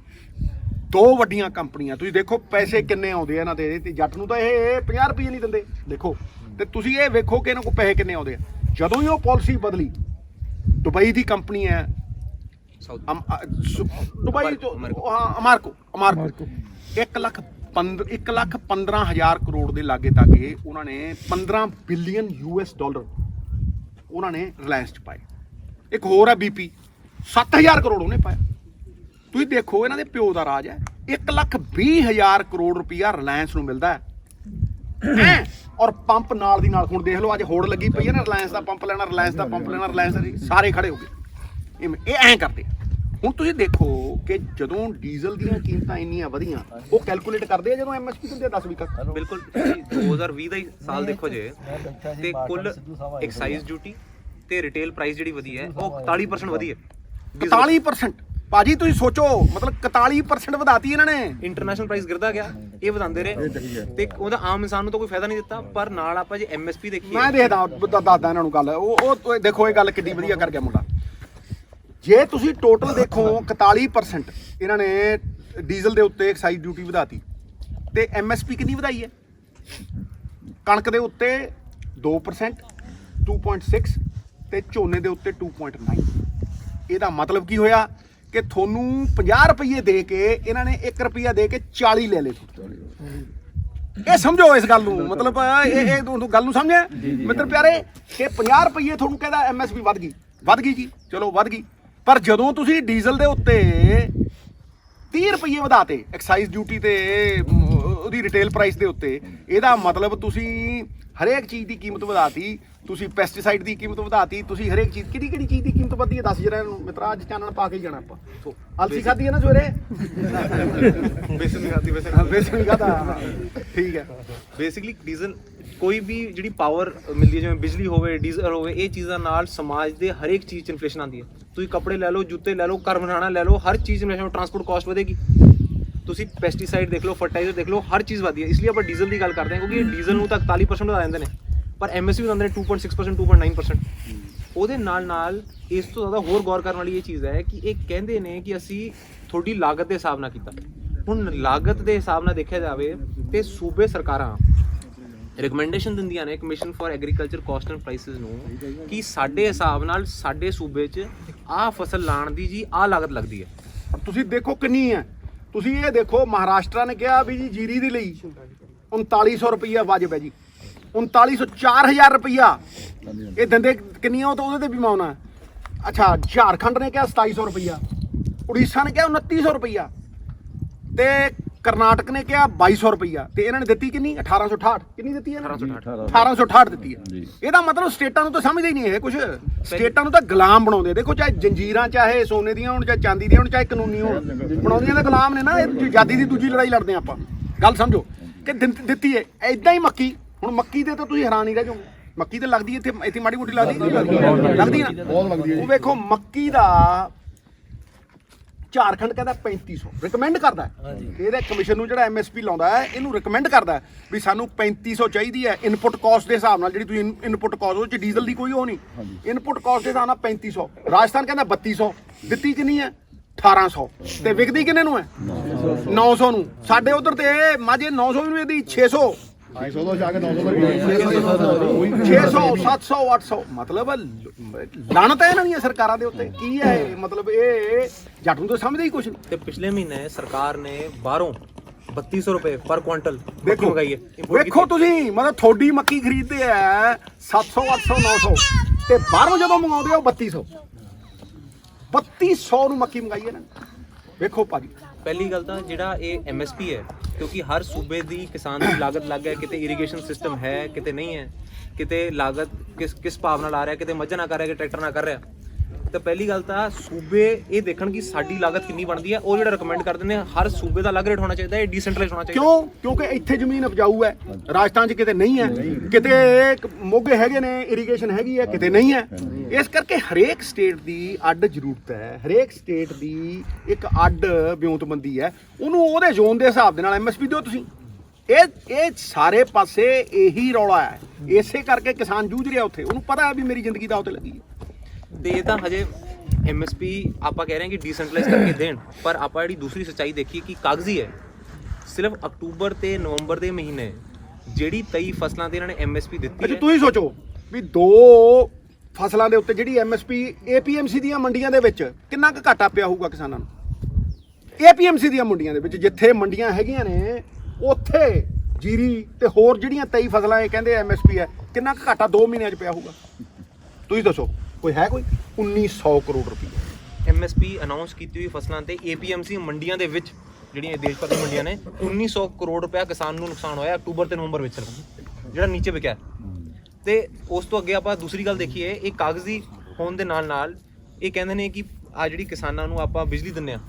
2 ਵੱਡੀਆਂ ਕੰਪਨੀਆਂ, ਤੁਸੀਂ ਦੇਖੋ ਪੈਸੇ ਕਿੰਨੇ ਆਉਂਦੇ ਆ ਇਹਨਾਂ ਦੇ, ਤੇ ਜੱਟ ਨੂੰ ਤਾਂ ਇਹ 50 ਰੁਪਏ ਨਹੀਂ ਦਿੰਦੇ। ਦੇਖੋ, ਤੇ ਤੁਸੀਂ ਇਹ ਵੇਖੋ ਕਿ ਇਹਨਾਂ ਕੋਲ ਪੈਸੇ ਕਿੰਨੇ ਆਉਂਦੇ ਆ। ਜਦੋਂ ਹੀ ਉਹ ਪਾਲਿਸੀ ਬਦਲੀ, ਦੁਬਈ ਦੀ ਕੰਪਨੀ ਹੈ, ਦੁਬਈ ਤੋਂ, ਹਾਂ, ਅਮਾਰਕੋ 1,15,000 ਕਰੋੜ ਦੇ ਲਾਗੇ ਤਾਗੇ ਉਹਨਾਂ ਨੇ 15 ਬਿਲੀਅਨ US$ ਉਹਨਾਂ ਨੇ ਰਿਲਾਇੰਸ 'ਚ ਪਾਏ। ਇੱਕ ਹੋਰ ਹੈ BP, 7,000 ਕਰੋੜ ਉਹਨੇ ਪਾਇਆ। ਤੁਸੀਂ ਦੇਖੋ ਇਹਨਾਂ ਦੇ ਪਿਓ ਦਾ ਰਾਜ ਹੈ। 1,20,000 ਕਰੋੜ ਰੁਪਇਆ ਰਿਲਾਇੰਸ ਨੂੰ ਮਿਲਦਾ ਹੈ। ਔਰ ਪੰਪ ਨਾਲ ਦੀ ਨਾਲ, ਹੁਣ ਦੇਖ ਲਓ ਅੱਜ ਹੋੜ ਲੱਗੀ ਪਈ ਹੈ ਨਾ, ਰਿਲਾਇੰਸ ਦਾ ਪੰਪ ਲੈਣਾ, ਰਿਲਾਇੰਸ ਦਾ ਪੰਪ ਲੈਣਾ, ਰਿਲਾਇੰਸ ਦਾ, ਸਾਰੇ ਖੜੇ ਹੋ ਗਏ। ਇਹ ਐਂ ਕਰਦੇ। ਹੁਣ ਤੁਸੀਂ ਦੇਖੋ ਕਿ ਜਦੋਂ ਡੀਜ਼ਲ ਦੀਆਂ ਕੀਮਤਾਂ ਇੰਨੀਆਂ ਵਧੀਆਂ, ਉਹ ਕੈਲਕੂਲੇਟ ਕਰਦੇ ਆ ਜਦੋਂ MSP ਦਿੰਦੇ 10 ਵੀਕ। ਬਿਲਕੁਲ। ਤੁਸੀਂ 2020 ਦਾ ਹੀ ਸਾਲ ਦੇਖੋ ਜੇ, ਤੇ ਕੁੱਲ ਐਕਸਾਈਜ਼ ਡਿਊਟੀ ਤੇ ਰਿਟੇਲ ਪ੍ਰਾਈਸ ਜਿਹੜੀ ਵਧੀ ਹੈ ਉਹ 41% ਵਧੀ ਹੈ। 41%। ਭਾਜੀ ਤੁਸੀਂ ਸੋਚੋ, ਮਤਲਬ 41% ਵਧਾਤੀ ਇਹਨਾਂ ਨੇ। ਇੰਟਰਨੈਸ਼ਨਲ ਪ੍ਰਾਈਸ ਗਿਰਦਾ ਗਿਆ, ਇਹ ਵਧਾਉਂਦੇ ਰਹੇ, ਤੇ ਉਹਦਾ ਆਮ ਇਨਸਾਨ ਨੂੰ ਤਾਂ ਕੋਈ ਫਾਇਦਾ ਨਹੀਂ ਦਿੱਤਾ। ਪਰ ਨਾਲ ਆਪਾਂ ਜੇ MSP ਦੇਖੀਏ, ਮੈਂ ਦੱਸਦਾ ਇਹਨਾਂ ਨੂੰ ਗੱਲ। ਉਹ ਦੇਖੋ ਇਹ ਗੱਲ ਕਿੰਨੀ ਵਧੀਆ ਕਰ ਗਿਆ ਮੁੰਡਾ। ਜੇ ਤੁਸੀਂ ਟੋਟਲ ਦੇਖੋ, 41% ਇਹਨਾਂ ਨੇ ਡੀਜ਼ਲ ਦੇ ਉੱਤੇ ਐਕਸਾਈਜ਼ ਡਿਊਟੀ ਵਧਾਤੀ, ਤੇ MSP ਕਿੰਨੀ ਵਧਾਈ ਹੈ? ਕਣਕ ਦੇ ਉੱਤੇ 2%, 2.6, ਤੇ ਝੋਨੇ ਦੇ ਉੱਤੇ 2.9। ਇਹਦਾ ਮਤਲਬ ਕੀ ਹੋਇਆ ਕਿ ਤੁਹਾਨੂੰ 50 ਰੁਪਏ ਦੇ ਕੇ ਇਹਨਾਂ ਨੇ 1 ਰੁਪਿਆ ਦੇ ਕੇ 40 ਲੈ ਲਏ। ਇਹ ਸਮਝੋ ਇਸ ਗੱਲ ਨੂੰ, ਮਤਲਬ ਇਹ ਗੱਲ ਨੂੰ ਸਮਝਿਆ ਮਿੱਤਰ ਪਿਆਰੇ, ਕਿ 50 ਰੁਪਏ ਤੁਹਾਨੂੰ ਕਹਿੰਦਾ MSP ਵੱਧ ਗਈ ਜੀ, ਚਲੋ ਵੱਧ ਗਈ। ਪਰ ਜਦੋਂ ਤੁਸੀਂ ਡੀਜ਼ਲ ਦੇ ਉੱਤੇ 30 ਰੁਪਏ ਵਧਾਤੇ ਐਕਸਾਈਜ਼ ਡਿਊਟੀ ਤੇ ਉਹਦੀ ਰਿਟੇਲ ਪ੍ਰਾਈਸ ਦੇ ਉੱਤੇ, ਇਹਦਾ ਮਤਲਬ ਤੁਸੀਂ ਹਰੇਕ ਚੀਜ਼ ਦੀ ਕੀਮਤ ਵਧਾਤੀ। ਤੁਸੀਂ ਪੈਸਟੀਸਾਈਡ ਦੀ ਕੀਮਤ ਵਧਾਤੀ, ਤੁਸੀਂ ਹਰੇਕ ਚੀਜ਼, ਕਿਹੜੀ ਚੀਜ਼ ਦੀ ਕੀਮਤ ਵਧੀ ਹੈ ਦੱਸ ਜਰਾ ਇਹਨੂੰ ਮਿੱਤਰਾ। ਅੱਜ ਚਾਨਣ ਪਾ ਕੇ ਜਾਣਾ ਆਪਾਂ। ਅਲਸੀ ਖਾਧੀ ਹੈ ਨਾ ਸਵੇਰੇ? ਬੇਸਨ ਨਹੀਂ ਖਾਧਾ, ਠੀਕ ਹੈ। ਬੇਸਿਕਲੀ ਡੀਜ਼ਲ, ਕੋਈ ਵੀ ਜਿਹੜੀ ਪਾਵਰ ਮਿਲਦੀ ਹੈ, ਜਿਵੇਂ ਬਿਜਲੀ ਹੋਵੇ, ਡੀਜ਼ਲ ਹੋਵੇ, ਇਹ ਚੀਜ਼ਾਂ ਨਾਲ ਸਮਾਜ ਦੇ ਹਰੇਕ ਚੀਜ਼ 'ਚ ਇਨਫਲੇਸ਼ਨ ਆਉਂਦੀ ਹੈ। ਤੁਸੀਂ ਕੱਪੜੇ ਲੈ ਲਓ, ਜੁੱਤੇ ਲੈ ਲਓ, ਘਰ ਬਣਾਉਣਾ ਲੈ ਲਓ, ਹਰ ਚੀਜ਼ ਇਨਫਲੇਸ਼ਨ, ਟਰਾਂਸਪੋਰਟ ਕਾਸਟ ਵਧੇਗੀ। ਤੁਸੀਂ ਪੈਸਟੀਸਾਈਡ ਦੇਖ ਲਓ, ਫਰਟੀਲਾਈਜ਼ਰ ਦੇਖ ਲਓ, ਹਰ ਚੀਜ਼ ਵਧੀ ਹੈ। ਇਸ ਲਈ ਆਪਾਂ ਡੀਜ਼ਲ ਦੀ ਗੱਲ ਕਰਦੇ ਹਾਂ, ਕਿਉਂਕਿ ਡੀਜ਼ਲ ਨੂੰ ਤਾਂ 41% ਵਧਾ ਦਿੰਦੇ ਨੇ, ਪਰ MSP ਵਧਾਉਂਦੇ ਨੇ 2.6%, 2.9%। ਉਹਦੇ ਨਾਲ ਇਸ ਤੋਂ ਜ਼ਿਆਦਾ ਹੋਰ ਗੌਰ ਕਰਨ ਵਾਲੀ ਇਹ ਚੀਜ਼ ਹੈ ਕਿ ਇਹ ਕਹਿੰਦੇ ਨੇ ਕਿ ਅਸੀਂ ਤੁਹਾਡੀ ਲਾਗਤ ਦੇ ਹਿਸਾਬ ਨਾਲ ਕੀਤਾ। ਹੁਣ ਲਾਗਤ ਦੇ ਹਿਸਾਬ ਨਾਲ ਦੇਖਿਆ ਜਾਵੇ ਤੇ ਸੂਬੇ ਸਰਕਾਰਾਂ ਰਿਕਮੈਂਡੇਸ਼ਨ ਦਿੰਦੀਆਂ ਨੇ commission for agriculture cost and prices ਨੂੰ, ਕਿ ਸਾਡੇ ਹਿਸਾਬ ਨਾਲ ਸਾਡੇ ਸੂਬੇ 'ਚ ਆਹ ਫਸਲ ਲਾਣ ਦੀ ਜੀ ਆਹ ਲਾਗਤ ਲੱਗਦੀ ਹੈ। ਤੁਸੀਂ ਦੇਖੋ ਕਿੰਨੀ ਹੈ। ਤੁਸੀਂ ਇਹ ਦੇਖੋ, ਮਹਾਰਾਸ਼ਟਰ ਨੇ ਕਿਹਾ ਵੀ ਜੀ ਜੀਰੀ ਦੇ ਲਈ 3900 ਰੁਪਈਆ ਵਾਜਬ ਹੈ ਜੀ। 3900, 4000 ਰੁਪਈਆ ਇਹ ਦਿੰਦੇ ਕਿੰਨੀਆਂ, ਉਹ ਤਾਂ ਉਹਦੇ ਤੇ ਵੀ ਮਾਉਣਾ। ਅੱਛਾ, ਝਾਰਖੰਡ ਨੇ ਕਿਹਾ 2700 ਰੁਪਈਆ, ਉੜੀਸਾ ਨੇ ਕਿਹਾ 2900 ਰੁਪਈਆ, ਤੇ ਕਰਨਾਟਕ ਨੇ ਕਿਹਾ 2200 ਰੁਪਈਆ, ਤੇ ਇਹਨਾਂ ਨੇ ਦਿੱਤੀ ਕਿੰਨੀ? 1868। ਕਿੰਨੀ ਦਿੱਤੀ ਹੈ? 1868 ਦਿੱਤੀ ਹੈ। ਇਹਦਾ ਮਤਲਬ ਸਟੇਟਾਂ ਨੂੰ ਤਾਂ ਸਮਝਦੇ ਹੀ ਨਹੀਂ ਇਹ ਕੁਝ। ਸਟੇਟਾਂ ਨੂੰ ਤਾਂ ਗੁਲਾਮ ਬਣਾਉਂਦੇ। ਦੇਖੋ, ਚਾਹੇ ਜੰਜੀਰਾਂ, ਚਾਹੇ ਸੋਨੇ ਦੀਆਂ ਹੋਣ, ਚਾਹੇ ਚਾਂਦੀ ਦੀਆਂ ਹੋਣ, ਚਾਹੇ ਕਾਨੂੰਨੀ ਹੋਣ, ਬਣਾਉਂਦੀਆਂ ਤਾਂ ਗੁਲਾਮ ਨੇ ਨਾ। ਇਹ ਆਜ਼ਾਦੀ ਦੀ ਦੂਜੀ ਲੜਾਈ ਲੜਦੇ ਆਪਾਂ। ਗੱਲ ਸਮਝੋ ਕਿ ਦਿੱਤੀ ਹੈ। ਐਦਾਂ ਹੀ ਮੱਕੀ, ਹੁਣ ਮੱਕੀ ਦੇ ਤਾਂ ਤੁਸੀਂ ਹੈਰਾਨ ਹੀ ਰਹਿ ਜਾਓਗੇ। ਮੱਕੀ ਤਾਂ ਲੱਗਦੀ ਇੱਥੇ ਮਾੜੀ ਮੋਟੀ ਲੱਗਦੀ ਲੱਗਦੀ ਨਾ, ਉਹ ਵੇਖੋ ਮੱਕੀ ਦਾ ਝਾਰਖੰਡ ਕਹਿੰਦਾ 3500 ਰਿਕਮੈਂਡ ਕਰਦਾ ਹੈ। ਇਹਦੇ ਕਮਿਸ਼ਨ ਨੂੰ ਜਿਹੜਾ MSP ਲਾਉਂਦਾ ਹੈ, ਇਹਨੂੰ ਰਿਕਮੈਂਡ ਕਰਦਾ ਵੀ ਸਾਨੂੰ 3500 ਚਾਹੀਦੀ ਹੈ ਇਨਪੁਟ ਕਾਸਟ ਦੇ ਹਿਸਾਬ ਨਾਲ। ਜਿਹੜੀ ਤੁਸੀਂ ਇਨਪੁਟ ਕਾਸਟ, ਉਹ 'ਚ ਡੀਜ਼ਲ ਦੀ ਕੋਈ ਉਹ ਨਹੀਂ, ਇਨਪੁਟ ਕਾਸਟ ਦੇ ਹਿਸਾਬ ਨਾਲ 3500। ਰਾਜਸਥਾਨ ਕਹਿੰਦਾ 3200। ਦਿੱਤੀ ਕਿੰਨੀ ਹੈ? 1800। ਤੇ ਵਿਕਦੀ ਕਿੰਨੇ ਨੂੰ ਹੈ? 900 ਨੂੰ। ਸਾਡੇ ਉਧਰ ਤੇ ਮਾਝੇ 900 ਨੂੰ ਇਹਦੀ 600 600 ਤੋਂ ਜਾ ਕੇ 900 ਤੱਕ 600 700 800 ਮਤਲਬ ਲਾਣਤ ਹੈ ਇਹਨਾਂ ਦੀਆਂ ਸਰਕਾਰਾਂ ਦੇ ਉੱਤੇ। ਕੀ ਹੈ ਇਹ? ਮਤਲਬ ਇਹ ਜੱਟ ਨੂੰ ਤਾਂ ਸਮਝਦੇ ਹੀ ਕੁਛ ਨਹੀਂ। ਤੇ ਪਿਛਲੇ ਮਹੀਨੇ ਸਰਕਾਰ ਨੇ ਬਾਹਰੋਂ 3200 ਰੁਪਏ ਪਰ ਕੁਆਂਟਲ ਦੇਖੋ ਮੰਗਾਈ ਹੈ, import ਵੇਖੋ ਤੁਸੀਂ, ਮਤਲਬ ਥੋੜੀ ਮੱਕੀ ਖਰੀਦਦੇ ਆ 700 800 900 ਤੇ ਬਾਹਰੋਂ ਜਦੋਂ ਮੰਗਾਉਂਦੇ ਆ ਉਹ 3200 ਨੂੰ ਮੱਕੀ ਮੰਗਾਈ ਹੈ ਨਾ। ਵੇਖੋ ਭਾਜੀ, ਪਹਿਲੀ ਗੱਲ ਤਾਂ ਜਿਹੜਾ ਇਹ ਐਮਐਸਪੀ ਹੈ, ਕਿਉਂਕਿ ਹਰ ਸੂਬੇ ਦੀ ਕਿਸਾਨ ਦੀ ਲਾਗਤ ਲੱਗ ਹੈ, ਕਿਤੇ ਇਰੀਗੇਸ਼ਨ ਸਿਸਟਮ ਹੈ, ਕਿਤੇ ਨਹੀਂ ਹੈ, ਕਿਤੇ ਲਾਗਤ ਕਿਸ ਭਾਵ ਨਾਲ ਆ ਰਿਹਾ, ਕਿਤੇ ਮੱਝਾਂ ਨਾਲ ਕਰ ਰਿਹਾ, ਕਿ ਟਰੈਕਟਰ ਨਾਲ ਕਰ ਰਿਹਾ। ਤਾਂ ਪਹਿਲੀ ਗੱਲ ਤਾਂ ਸੂਬੇ ਇਹ ਦੇਖਣ ਕਿ ਸਾਡੀ ਲਾਗਤ ਕਿੰਨੀ ਬਣਦੀ ਹੈ, ਉਹ ਜਿਹੜਾ ਰეკਮੈਂਡ ਕਰਦੇ ਨੇ ਹਰ ਸੂਬੇ ਦਾ ਅਲੱਗ ਰੇਟ ਹੋਣਾ ਚਾਹੀਦਾ ਹੈ, ਡੀਸੈਂਟਰਲਾਈਜ਼ ਹੋਣਾ ਚਾਹੀਦਾ। ਕਿਉਂ? ਕਿਉਂਕਿ ਇੱਥੇ ਜ਼ਮੀਨ ਉਪਜਾਊ ਹੈ, ਰਾਜਸਥਾਨ 'ਚ ਕਿਤੇ ਨਹੀਂ ਹੈ, ਕਿਤੇ ਮੋਗੇ ਹੈਗੇ ਨੇ, ਇਰੀਗੇਸ਼ਨ ਹੈਗੀ ਹੈ, ਕਿਤੇ ਨਹੀਂ ਹੈ। ਇਸ ਕਰਕੇ ਹਰੇਕ ਸਟੇਟ ਦੀ ਅੱਡ ਜ਼ਰੂਰਤ ਹੈ, ਹਰੇਕ ਸਟੇਟ ਦੀ ਇੱਕ ਅੱਡ ਵਿਉਂਤਬੰਦੀ ਹੈ, ਉਹਨੂੰ ਉਹਦੇ ਜ਼ੋਨ ਦੇ ਹਿਸਾਬ ਦੇ ਨਾਲ ਐਮਐਸਪੀ ਦਿਓ ਤੁਸੀਂ। ਇਹ ਸਾਰੇ ਪਾਸੇ ਇਹੀ ਰੌਲਾ ਹੈ, ਇਸੇ ਕਰਕੇ ਕਿਸਾਨ ਜੂਝ ਰਿਹਾ ਉੱਥੇ, ਉਹਨੂੰ ਪਤਾ ਹੈ ਵੀ ਮੇਰੀ ਜ਼ਿੰਦਗੀ ਦਾ ਉੱਤੇ ਲੱਗੀ ਹੈ। ਤੇ ਇਹ ਤਾਂ ਹਜੇ ਐਮਐਸਪੀ ਆਪਾਂ ਕਹਿ ਰਹੇ ਹਾਂ ਕਿ ਡੀਸੈਂਟਰਲਾਈਜ਼ ਕਰਕੇ ਦੇਣ, ਪਰ ਆਪਾਂ ਜਿਹੜੀ ਦੂਸਰੀ ਸੱਚਾਈ ਦੇਖੀ ਕਿ ਕਾਗਜ਼ੀ ਹੈ। ਸਿਰਫ ਅਕਤੂਬਰ ਤੇ ਨਵੰਬਰ ਦੇ ਮਹੀਨੇ ਜਿਹੜੀ 23 ਫਸਲਾਂ ਤੇ ਇਹਨਾਂ ਨੇ ਐਮਐਸਪੀ ਦਿੱਤੀ ਅੱਛਾ, ਹੈ। ਤੁਸੀਂ ਸੋਚੋ ਵੀ 2 ਫਸਲਾਂ ਦੇ ਉੱਤੇ ਜਿਹੜੀ ਐਮਐਸਪੀ ਏਪੀਐਮਸੀ ਦੀਆਂ ਮੰਡੀਆਂ ਦੇ ਵਿੱਚ ਕਿੰਨਾ ਕੁ ਘਾਟਾ ਪਿਆ ਹੋਊਗਾ ਕਿਸਾਨਾਂ ਨੂੰ। ਏਪੀਐਮਸੀ ਦੀਆਂ ਮੰਡੀਆਂ ਦੇ ਵਿੱਚ ਜਿੱਥੇ ਮੰਡੀਆਂ ਹੈਗੀਆਂ ਨੇ ਉੱਥੇ ਜੀਰੀ ਤੇ ਹੋਰ ਜਿਹੜੀਆਂ 23 ਫਸਲਾਂ ਇਹ ਕਹਿੰਦੇ ਐਮਐਸਪੀ ਹੈ, ਕਿੰਨਾ ਕੁ ਘਾਟਾ 2 ਮਹੀਨਿਆਂ 'ਚ ਪਿਆ ਹੋਊਗਾ ਤੁਸੀਂ ਦੱਸੋ। ਕੋਈ ਹੈ ਕੋਈ 1900 ਕਰੋੜ ਰੁਪਏ ਐਮਐਸਪੀ ਅਨਾਉਂਸ ਕੀਤੀ ਹੋਈ ਫਸਲਾਂ ਤੇ ਏਪੀਐਮਸੀ ਮੰਡੀਆਂ ਦੇ ਵਿੱਚ ਜਿਹੜੀਆਂ ਦੇਸ਼ ਭਰ ਦੀਆਂ ਮੰਡੀਆਂ ਨੇ 1900 ਕਰੋੜ ਰੁਪਇਆ ਕਿਸਾਨ ਨੂੰ ਨੁਕਸਾਨ ਹੋਇਆ ਅਕਤੂਬਰ ਤੇ ਨਵੰਬਰ ਵਿੱਚ ਸਿਰਫ, ਜਿਹੜਾ ਨੀਚੇ ਵਿਕਿਆ। ਤੇ ਉਸ ਤੋਂ ਅੱਗੇ ਆਪਾਂ ਦੂਸਰੀ ਗੱਲ ਦੇਖੀਏ, ਇਹ ਕਾਗਜ਼ੀ ਹੋਣ ਦੇ ਨਾਲ ਨਾਲ ਇਹ ਕਹਿੰਦੇ ਨੇ ਕਿ ਆ ਜਿਹੜੀ ਕਿਸਾਨਾਂ ਨੂੰ ਆਪਾਂ ਬਿਜਲੀ ਦਿੰਦੇ ਆ,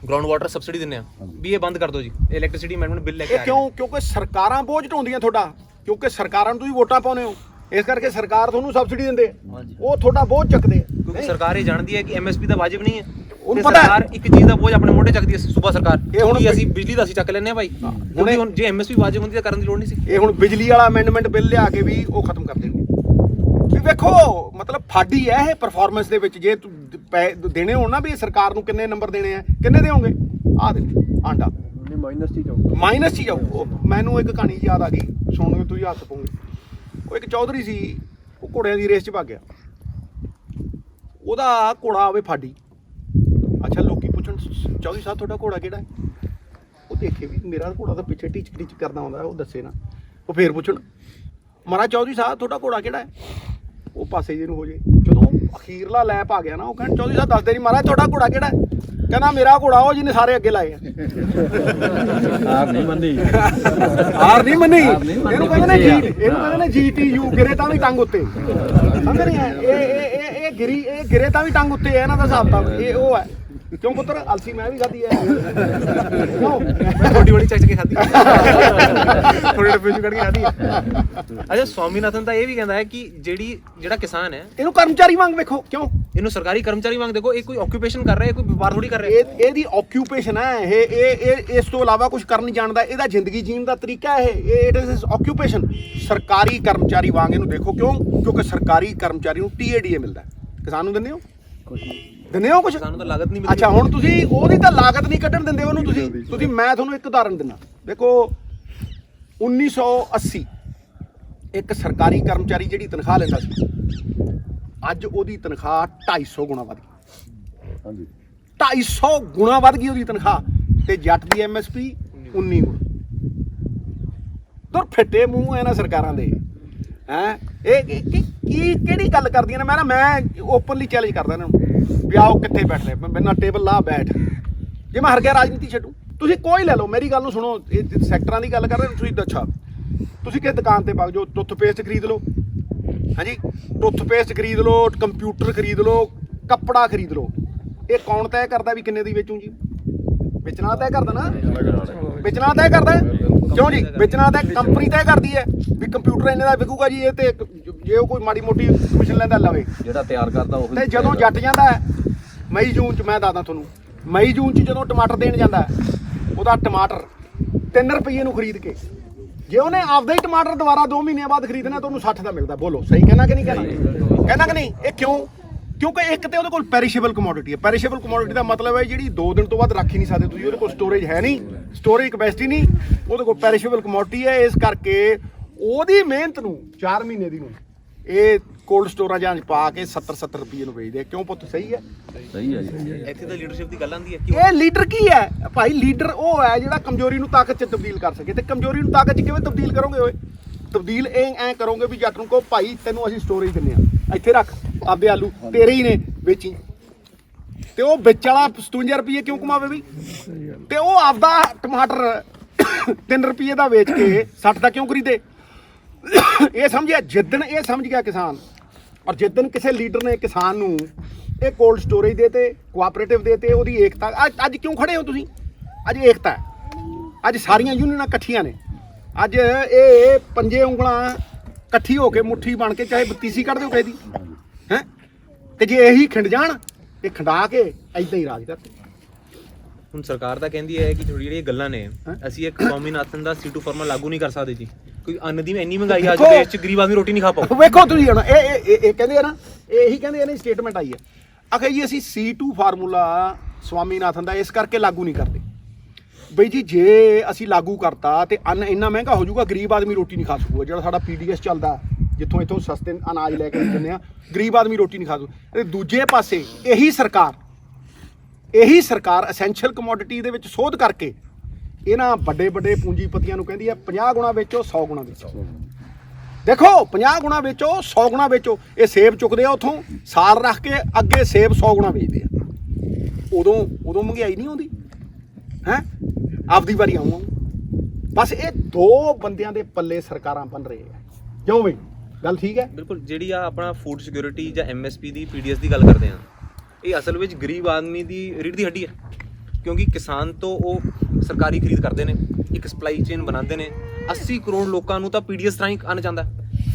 ਗਰਾਊਂਡ ਵਾਟਰ ਸਬਸਿਡੀ ਦਿੰਦੇ ਆ, ਵੀ ਇਹ ਬੰਦ ਕਰ ਦਿਓ ਜੀ, ਇਲੈਕਟ੍ਰਿਸਿਟੀ ਅਮੈਂਡਮੈਂਟ ਬਿੱਲ ਲੈ ਕੇ ਆਏ। ਕਿਉਂ? ਕਿਉਂਕਿ ਸਰਕਾਰਾਂ ਬੋਝ ਢਾਉਂਦੀਆਂ ਤੁਹਾਡਾ, ਕਿਉਂਕਿ ਸਰਕਾਰਾਂ ਨੂੰ ਤੁਸੀਂ ਵੋਟਾਂ ਪਾਉਂਦੇ ਹੋ, ਇਸ ਕਰਕੇ ਸਰਕਾਰ ਤੁਹਾਨੂੰ ਸਬਸਿਡੀ ਦਿੰਦੇ ਆ, ਉਹ ਤੁਹਾਡਾ ਬੋਝ ਚੱਕਦੇ ਆ। ਕਿਉਂਕਿ ਸਰਕਾਰ ਇਹ ਜਾਣਦੀ ਹੈ ਕਿ ਐਮਐਸਪੀ ਤਾਂ ਵਾਜਿਬ ਨਹੀਂ ਹੈ, ਉਹਨੂੰ ਤੇ ਪਤਾ ਹੈ। ਸਰਕਾਰ ਇੱਕ ਚੀਜ਼ ਦਾ ਬੋਝ ਆਪਣੇ ਮੋਢੇ ਚੱਕਦੀ ਹੈ, ਸੂਬਾ ਸਰਕਾਰ। ਇਹ ਹੁਣ ਕਿ ਅਸੀਂ ਬਿਜਲੀ ਦਾ ਅਸੀਂ ਚੱਕ ਲੈਂਦੇ ਆ ਭਾਈ, ਕਿਉਂਕਿ ਹੁਣ ਜੇ ਐਮਐਸਪੀ ਵਾਜਿਬ ਹੁੰਦੀ ਤਾਂ ਕਰਨ ਦੀ ਲੋੜ ਨਹੀਂ ਸੀ। ਇਹ ਹੁਣ ਬਿਜਲੀ ਵਾਲਾ ਅਮੈਂਡਮੈਂਟ ਬਿੱਲ ਲਿਆ ਕੇ ਵੀ ਉਹ ਖਤਮ ਕਰ ਦੇਣਗੇ। ਵੀ ਵੇਖੋ ਮਤਲਬ ਫਾਡੀ ਹੈ ਇਹ ਪਰਫਾਰਮੈਂਸ ਦੇ ਵਿੱਚ, ਜੇ ਦੇਣੇ ਹੋਣ ਨਾ ਵੀ ਸਰਕਾਰ ਨੂੰ ਕਿੰਨੇ ਨੰਬਰ ਦੇਣੇ ਆ, ਕਿੰਨੇ ਦੇਵੋਗੇ? ਆ ਦੇ ਆਂਡਾ ਮਾਈਨਸ ਚ ਜਾਊਗਾ। ਮਾਈਨਸ 'ਚ ਜਾਊ। ਮੈਨੂੰ ਇੱਕ ਕਹਾਣੀ ਯਾਦ ਆ ਗਈ, ਸੁਣ ਕੇ ਤੁਸੀਂ ਹੱਸ ਪਓਗੇ। ਉਹ ਇੱਕ ਚੌਧਰੀ ਸੀ, ਉਹ ਘੋੜਿਆਂ ਦੀ ਰੇਸ 'ਚ ਭੱਗ ਗਿਆ, ਉਹਦਾ ਘੋੜਾ ਆਵੇ ਫਾਡੀ। ਅੱਛਾ, ਲੋਕੀ ਪੁੱਛਣ ਚੌਧਰੀ ਸਾਹਿਬ ਤੁਹਾਡਾ ਘੋੜਾ ਕਿਹੜਾ ਹੈ? ਉਹ ਦੇਖੇ ਵੀ ਮੇਰਾ ਘੋੜਾ ਤਾਂ ਪਿੱਛੇ ਟੀਚ ਟੀਚ ਕਰਦਾ ਹੁੰਦਾ, ਉਹ ਦੱਸੇ ਨਾ। ਉਹ ਫੇਰ ਪੁੱਛਣ ਮਹਾਰਾਜ ਚੌਧਰੀ ਸਾਹਿਬ ਤੁਹਾਡਾ ਘੋੜਾ ਕਿਹੜਾ ਹੈ? ਉਹ ਪਾਸੇ ਜਿਹਨੂੰ ਹੋ ਜੇ। ਜਦੋਂ ਅਖੀਰਲਾ ਲੈਪ ਆ ਗਿਆ ਨਾ, ਉਹ ਕਹਿੰਦੇ ਚੌਧਰੀ ਸਾਹਿਬ ਦੱਸਦੇ ਨਹੀਂ ਮਹਾਰਾਜ ਤੁਹਾਡਾ ਘੋੜਾ ਕਿਹੜਾ ਹੈ? ਕਹਿੰਦਾ ਮੇਰਾ ਘੋੜਾ ਉਹ ਜਿਹਨੇ ਸਾਰੇ ਅੱਗੇ ਲਾਏ ਆ। ਹਾਰ ਨਹੀਂ ਮੰਨੀ, ਹਾਰ ਨਹੀਂ ਮੰਨੀ। ਇਹਨੂੰ ਕਹਿੰਦੇ ਨੇ GTU, ਗਿਰੇ ਤਾਂ ਵੀ ਟੰਗ ਉੱਤੇ। ਸਮਝ ਨਹੀਂ ਹੈ? ਇਹ ਗਿਰੇ ਤਾਂ ਵੀ ਟੰਗ ਉੱਤੇ ਹੈ, ਇਹਨਾਂ ਦਾ ਹਿਸਾਬ ਤਾਂ ਇਹ ਉਹ ਹੈ। ਕਿਉਂ ਪੁੱਤਰ? ਅਲਸੀ ਮੈਂ ਵੀ ਖਾਧੀ ਹੈ। ਕਿਉਂ? ਥੋੜੀ ਥੋੜੀ ਚੱਕ ਕੇ ਖਾਧੀ, ਥੋੜੇ ਡੱਬੇ ਚ ਕੱਢ ਕੇ ਖਾਧੀ। ਅੱਛਾ, ਸਵਾਮੀਨਾਥਨ ਤਾਂ ਇਹ ਵੀ ਕਹਿੰਦਾ ਹੈ ਕਿ ਜਿਹੜਾ ਕਿਸਾਨ ਹੈ ਇਹਨੂੰ ਕਰਮਚਾਰੀ ਵਾਂਗ ਵੇਖੋ। ਕਿਉਂ? ਇਹਨੂੰ ਸਰਕਾਰੀ ਕਰਮਚਾਰੀ ਵਾਂਗ ਦੇਖੋ। ਇਹ ਕੋਈ ਆਕੂਪੇਸ਼ਨ ਕਰ ਰਿਹਾ ਹੈ, ਕੋਈ ਵਪਾਰ ਥੋੜੀ ਕਰ ਰਿਹਾ ਹੈ। ਇਹਦੀ ਆਕੂਪੇਸ਼ਨ ਹੈ ਇਹ ਇਸ ਤੋਂ ਇਲਾਵਾ ਕੁਝ ਕਰ ਨਹੀਂ ਜਾਣਦਾ। ਇਹਦਾ ਜ਼ਿੰਦਗੀ ਜੀਣ ਦਾ ਤਰੀਕਾ ਹੈ ਇਹ। It is occupation. ਸਰਕਾਰੀ ਕਰਮਚਾਰੀ ਵਾਂਗ ਇਹਨੂੰ ਦੇਖੋ। ਕਿਉਂ? ਕਿਉਂਕਿ ਸਰਕਾਰੀ ਕਰਮਚਾਰੀ ਨੂੰ TADA ਮਿਲਦਾ। ਕਿਸਾਨ ਨੂੰ ਦਿੰਦੇ ਹੋ? ਦਿੰਦੇ ਹੋ ਕੁਝ? ਸਾਨੂੰ ਤਾਂ ਲਾਗਤ ਨਹੀਂ ਮਿਲਦੀ। ਅੱਛਾ, ਹੁਣ ਤੁਸੀਂ ਉਹਦੀ ਤਾਂ ਲਾਗਤ ਨਹੀਂ ਕੱਢਣ ਦਿੰਦੇ ਉਹਨੂੰ। ਤੁਸੀਂ ਮੈਂ ਤੁਹਾਨੂੰ ਇੱਕ ਉਦਾਹਰਨ ਦਿੰਦਾ। ਦੇਖੋ 1980 ਇੱਕ ਸਰਕਾਰੀ ਕਰਮਚਾਰੀ ਜਿਹੜੀ ਤਨਖਾਹ ਲੈਂਦਾ ਸੀ, ਅੱਜ ਉਹਦੀ ਤਨਖਾਹ 250 ਗੁਣਾ ਵੱਧ ਗਈ। ਹਾਂਜੀ, 250 ਗੁਣਾ ਵੱਧ ਗਈ ਉਹਦੀ ਤਨਖਾਹ, ਤੇ ਜੱਟ ਦੀ MSP 19 ਗੁਣਾ। ਦੁਰ ਫਿੱਟੇ ਮੂੰਹ ਐ ਨਾ ਸਰਕਾਰਾਂ ਦੇ। ਹੈ ਇਹ ਕਿਹੜੀ ਗੱਲ ਕਰਦੀਆਂ ਨੇ? ਮੈਂ ਓਪਨਲੀ ਚੈਲੰਜ ਕਰਦਾ ਇਹਨਾਂ ਨੂੰ ਵੀ ਆਓ ਕਿੱਥੇ ਬੈਠ ਰਹੇ, ਮੇਰੇ ਨਾਲ ਟੇਬਲ ਲਾ ਬੈਠ। ਜੇ ਮੈਂ ਹਰ ਗਿਆ ਰਾਜਨੀਤੀ ਛੱਡੂ। ਤੁਸੀਂ ਕੋਈ ਲੈ ਲਓ, ਮੇਰੀ ਗੱਲ ਨੂੰ ਸੁਣੋ। ਇਹ ਸੈਕਟਰਾਂ ਦੀ ਗੱਲ ਕਰ ਰਹੇ ਤੁਸੀਂ। ਅੱਛਾ, ਤੁਸੀਂ ਕਿਸ ਦੁਕਾਨ ਤੇ ਵਗ ਜਾਓ, ਟੁੱਥਪੇਸਟ ਖਰੀਦ ਲਓ। ਹਾਂਜੀ, ਟੁੱਥਪੇਸਟ ਖਰੀਦ ਲਓ, ਕੰਪਿਊਟਰ ਖਰੀਦ ਲਓ, ਕੱਪੜਾ ਖਰੀਦ ਲਓ। ਇਹ ਕੌਣ ਤੈਅ ਕਰਦਾ ਵੀ ਕਿੰਨੇ ਦੀ ਵੇਚੂ ਜੀ? ਵੇਚਣਾ ਤੈਅ ਕਰਦਾ ਨਾ, ਵੇਚਣਾ ਤੈਅ ਕਰਦਾ। ਕਿਉਂ ਜੀ? ਵੇਚਣਾ ਤਾਂ ਕੰਪਨੀ ਤੈਅ ਕਰਦੀ ਹੈ ਵੀ ਕੰਪਿਊਟਰ ਇੰਨੇ ਦਾ ਵਿਕੂਗਾ ਜੀ। ਇਹ ਤੇ ਜੇ ਉਹ ਕੋਈ ਮਾੜੀ ਮੋਟੀ ਕਮਿਸ਼ਨ ਲੈਂਦਾ ਲਵੇ, ਜਿਹੜਾ ਤਿਆਰ ਕਰਦਾ ਉਹ। ਤੇ ਜਦੋਂ ਜੱਟ ਜਾਂਦਾ ਮਈ ਜੂਨ 'ਚ, ਮੈਂ ਦੱਸਦਾ ਤੁਹਾਨੂੰ, ਮਈ ਜੂਨ 'ਚ ਜਦੋਂ ਟਮਾਟਰ ਦੇਣ ਜਾਂਦਾ, ਉਹਦਾ ਟਮਾਟਰ 3 ਰੁਪਏ ਨੂੰ ਖਰੀਦ ਕੇ, ਜੇ ਉਹਨੇ ਆਪਦਾ ਹੀ ਟਮਾਟਰ ਦੁਬਾਰਾ 2 ਮਹੀਨਿਆਂ ਬਾਅਦ ਖਰੀਦਣਾ ਤਾਂ ਉਹਨੂੰ 60 ਦਾ ਮਿਲਦਾ। ਬੋਲੋ ਸਹੀ ਕਹਿਣਾ ਕਿ ਨਹੀਂ ਕਹਿਣਾ? ਕਹਿਣਾ ਕਿ ਨਹੀਂ? ਇਹ ਕਿਉਂ? ਕਿਉਂਕਿ ਇੱਕ ਤੇ ਉਹਦੇ ਕੋਲ ਪੈਰੀਸ਼ੇਬਲ ਕਮੋਡਿਟੀ ਹੈ। ਪੈਰੀਸ਼ੇਬਲ ਕਮੋਡਿਟੀ ਦਾ ਮਤਲਬ ਹੈ ਜਿਹੜੀ 2 ਦਿਨ ਤੋਂ ਬਾਅਦ ਰੱਖ ਹੀ ਨਹੀਂ ਸਕਦੇ ਤੁਸੀਂ, ਉਹਦੇ ਕੋਲ ਸਟੋਰੇਜ ਹੈ ਨਹੀਂ, ਸਟੋਰੇਜ ਕਪੈਸਿਟੀ ਨਹੀਂ, ਉਹਦੇ ਕੋਲ ਪੈਰੀਸ਼ੇਬਲ ਕਮੋਡਿਟੀ ਹੈ। ਇਸ ਕਰਕੇ ਉਹਦੀ ਮਿਹਨਤ ਨੂੰ 4 ਮਹੀਨੇ ਦੀ ਨੂੰ ਇਹ ਕੋਲਡ ਸਟੋਰਾਂ ਜਾਂ ਪਾ ਕੇ 70 ਰੁਪਏ ਨੂੰ ਵੇਚਦੇ ਆ। ਕਿਉਂ ਪੁੱਤ ਸਹੀ ਹੈ? ਸਹੀ ਹੈ ਜੀ। ਇੱਥੇ ਤਾਂ ਲੀਡਰਸ਼ਿਪ ਦੀ ਗੱਲ ਆਉਂਦੀ ਹੈ ਇਹ ਲੀਡਰ ਕੀ ਹੈ ਭਾਈ? ਲੀਡਰ ਉਹ ਹੈ ਜਿਹੜਾ ਕਮਜ਼ੋਰੀ ਨੂੰ ਤਾਕਤ 'ਚ ਤਬਦੀਲ ਕਰ ਸਕੇ। ਤੇ ਕਮਜ਼ੋਰੀ ਨੂੰ ਤਾਕਤ 'ਚ ਕਿਵੇਂ ਤਬਦੀਲ ਕਰੋਗੇ ਓਏ? ਤਬਦੀਲ ਐਂ ਕਰੋਗੇ ਵੀ ਜੱਟ ਨੂੰ ਕਹੋ ਭਾਈ ਤੈਨੂੰ ਅਸੀਂ ਸਟੋਰੇਜ ਦਿੰਦੇ ਆ, ਇੱਥੇ ਰੱਖ ਆਪਦੇ ਆਲੂ ਤੇਰੇ ਹੀ ਨੇ, ਵੇਚੀ। ਤੇ ਉਹ ਵਿੱਚ ਵਾਲਾ 57 ਰੁਪਏ ਕਿਉਂ ਕਮਾਵੇ ਵੀ? ਤੇ ਉਹ ਆਪਦਾ ਟਮਾਟਰ 3 ਰੁਪਏ ਦਾ ਵੇਚ ਕੇ 60 ਦਾ ਕਿਉਂ ਖਰੀਦੇ? ਇਹ ਸਮਝਿਆ ਜਿੱਦਣ ਇਹ ਸਮਝ ਗਿਆ ਕਿਸਾਨ, ਔਰ ਜਿੱਦਣ ਕਿਸੇ ਲੀਡਰ ਨੇ ਕਿਸਾਨ ਨੂੰ ਇਹ ਕੋਲਡ ਸਟੋਰੇਜ ਦੇ ਤੇ ਕੋਆਪਰੇਟਿਵ ਦੇ ਤੇ ਉਹਦੀ ਏਕਤਾ। ਅੱਜ ਕਿਉਂ ਖੜੇ ਹੋ ਤੁਸੀਂ? ਅੱਜ ਏਕਤਾ ਹੈ, ਅੱਜ ਸਾਰੀਆਂ ਯੂਨੀਅਨਾਂ ਇਕੱਠੀਆਂ ਨੇ। ਅੱਜ ਇਹ ਪੰਜੇ ਉਂਗਲਾਂ ਇਕੱਠੀ ਹੋ ਕੇ ਮੁੱਠੀ ਬਣ ਕੇ ਚਾਹੇ ਬਤੀਸੀ ਕੱਢ ਦਿਓ ਕਿਸੇ ਦੀ ਹੈ। ਤੇ ਜੇ ਇਹੀ ਖਿੰਡ ਜਾਣ, ਇਹ ਖਿੰਡਾ ਕੇ ਏਦਾਂ ਹੀ ਰਾਜ ਕਰਦੇ। ਹੁਣ ਸਰਕਾਰ ਤਾਂ ਕਹਿੰਦੀ ਹੈ ਕਿ ਥੋੜੀ ਜਿਹੜੀਆਂ ਗੱਲਾਂ ਨੇ ਅਸੀਂ ਇੱਕ ਸਵਾਮੀਨਾਥਨ ਦਾ C2 ਫਾਰਮੂਲਾ ਲਾਗੂ ਨਹੀਂ ਕਰ ਸਕਦੇ ਜੀ। ਕੋਈ ਅੰਨ ਦੀ ਇੰਨੀ ਮਹਿੰਗਾਈ ਅੱਜ ਦੇਸ਼ 'ਚ ਗਰੀਬ ਆਦਮੀ ਰੋਟੀ ਨਹੀਂ ਖਾ ਪਾਊ। ਵੇਖੋ ਤੁਸੀਂ ਹੁਣ ਇਹ ਕਹਿੰਦੇ ਆ ਨਾ, ਇਹੀ ਕਹਿੰਦੇ ਆ ਨਾ, ਸਟੇਟਮੈਂਟ ਆਈ ਹੈ ਆਖੇ ਜੀ ਅਸੀਂ C2 ਫਾਰਮੂਲਾ ਸਵਾਮੀਨਾਥਨ ਦਾ ਇਸ ਕਰਕੇ ਲਾਗੂ ਨਹੀਂ ਕਰਦੇ ਬਈ ਜੀ ਜੇ ਅਸੀਂ ਲਾਗੂ ਕਰਤਾ ਤੇ ਅੰਨ ਇੰਨਾ ਮਹਿੰਗਾ ਹੋ ਜਾਊਗਾ ਗਰੀਬ ਆਦਮੀ ਰੋਟੀ ਨਹੀਂ ਖਾ ਸਕੂਗਾ। ਜਿਹੜਾ ਸਾਡਾ PDS ਚੱਲਦਾ ਜਿੱਥੋਂ ਇੱਥੋਂ ਸਸਤੇ ਅਨਾਜ ਲੈ ਕੇ ਦਿੰਦੇ ਆ, ਗਰੀਬ ਆਦਮੀ ਰੋਟੀ ਨਹੀਂ ਖਾ ਸਕੂ। ਤੇ ਦੂਜੇ ਪਾਸੇ ਇਹੀ ਸਰਕਾਰ ਐਸੈਂਸ਼ੀਅਲ ਕਮੋਡਿਟੀ ਦੇ ਵਿੱਚ ਸੋਧ ਕਰਕੇ ਇਹਨਾਂ ਵੱਡੇ ਪੂੰਜੀਪਤੀਆਂ ਨੂੰ ਕਹਿੰਦੀ ਹੈ 50 ਗੁਣਾ ਵੇਚੋ 100 ਗੁਣਾ ਵੇਚੋ। ਦੇਖੋ 50 ਗੁਣਾ ਵੇਚੋ 100 ਗੁਣਾ ਵੇਚੋ। ਇਹ ਸੇਬ ਚੁੱਕਦੇ ਆ ਉੱਥੋਂ ਸਾਲ ਰੱਖ ਕੇ ਅੱਗੇ ਸੇਬ 100 ਗੁਣਾ ਵੇਚਦੇ ਆ। ਉਦੋਂ ਮਹਿੰਗਾਈ ਨਹੀਂ ਆਉਂਦੀ ਹੈ, ਆਪਦੀ ਵਾਰੀ ਆਉਂ। ਬਸ ਇਹ 2 ਬੰਦਿਆਂ ਦੇ ਪੱਲੇ ਸਰਕਾਰਾਂ ਬਣ ਰਹੇ ਆ। ਕਿਉਂ ਬਈ ਗੱਲ ਠੀਕ ਹੈ? ਬਿਲਕੁਲ। ਜਿਹੜੀ ਆ ਆਪਣਾ ਫੂਡ ਸਿਕਿਉਰਿਟੀ ਜਾਂ MSP ਦੀ PDS ਦੀ ਗੱਲ ਕਰਦੇ ਆ, ਇਹ ਅਸਲ ਵਿੱਚ ਗਰੀਬ ਆਦਮੀ ਦੀ ਰੀੜ੍ਹ ਦੀ ਹੱਡੀ ਹੈ। ਕਿਉਂਕਿ ਕਿਸਾਨ ਤੋਂ ਉਹ ਸਰਕਾਰੀ ਖਰੀਦ ਕਰਦੇ ਨੇ, ਇੱਕ ਸਪਲਾਈ ਚੇਨ ਬਣਾਉਂਦੇ ਨੇ। 80 ਕਰੋੜ ਲੋਕਾਂ ਨੂੰ ਤਾਂ PDS ਰਾਹੀਂ ਅੰਨ ਜਾਂਦਾ,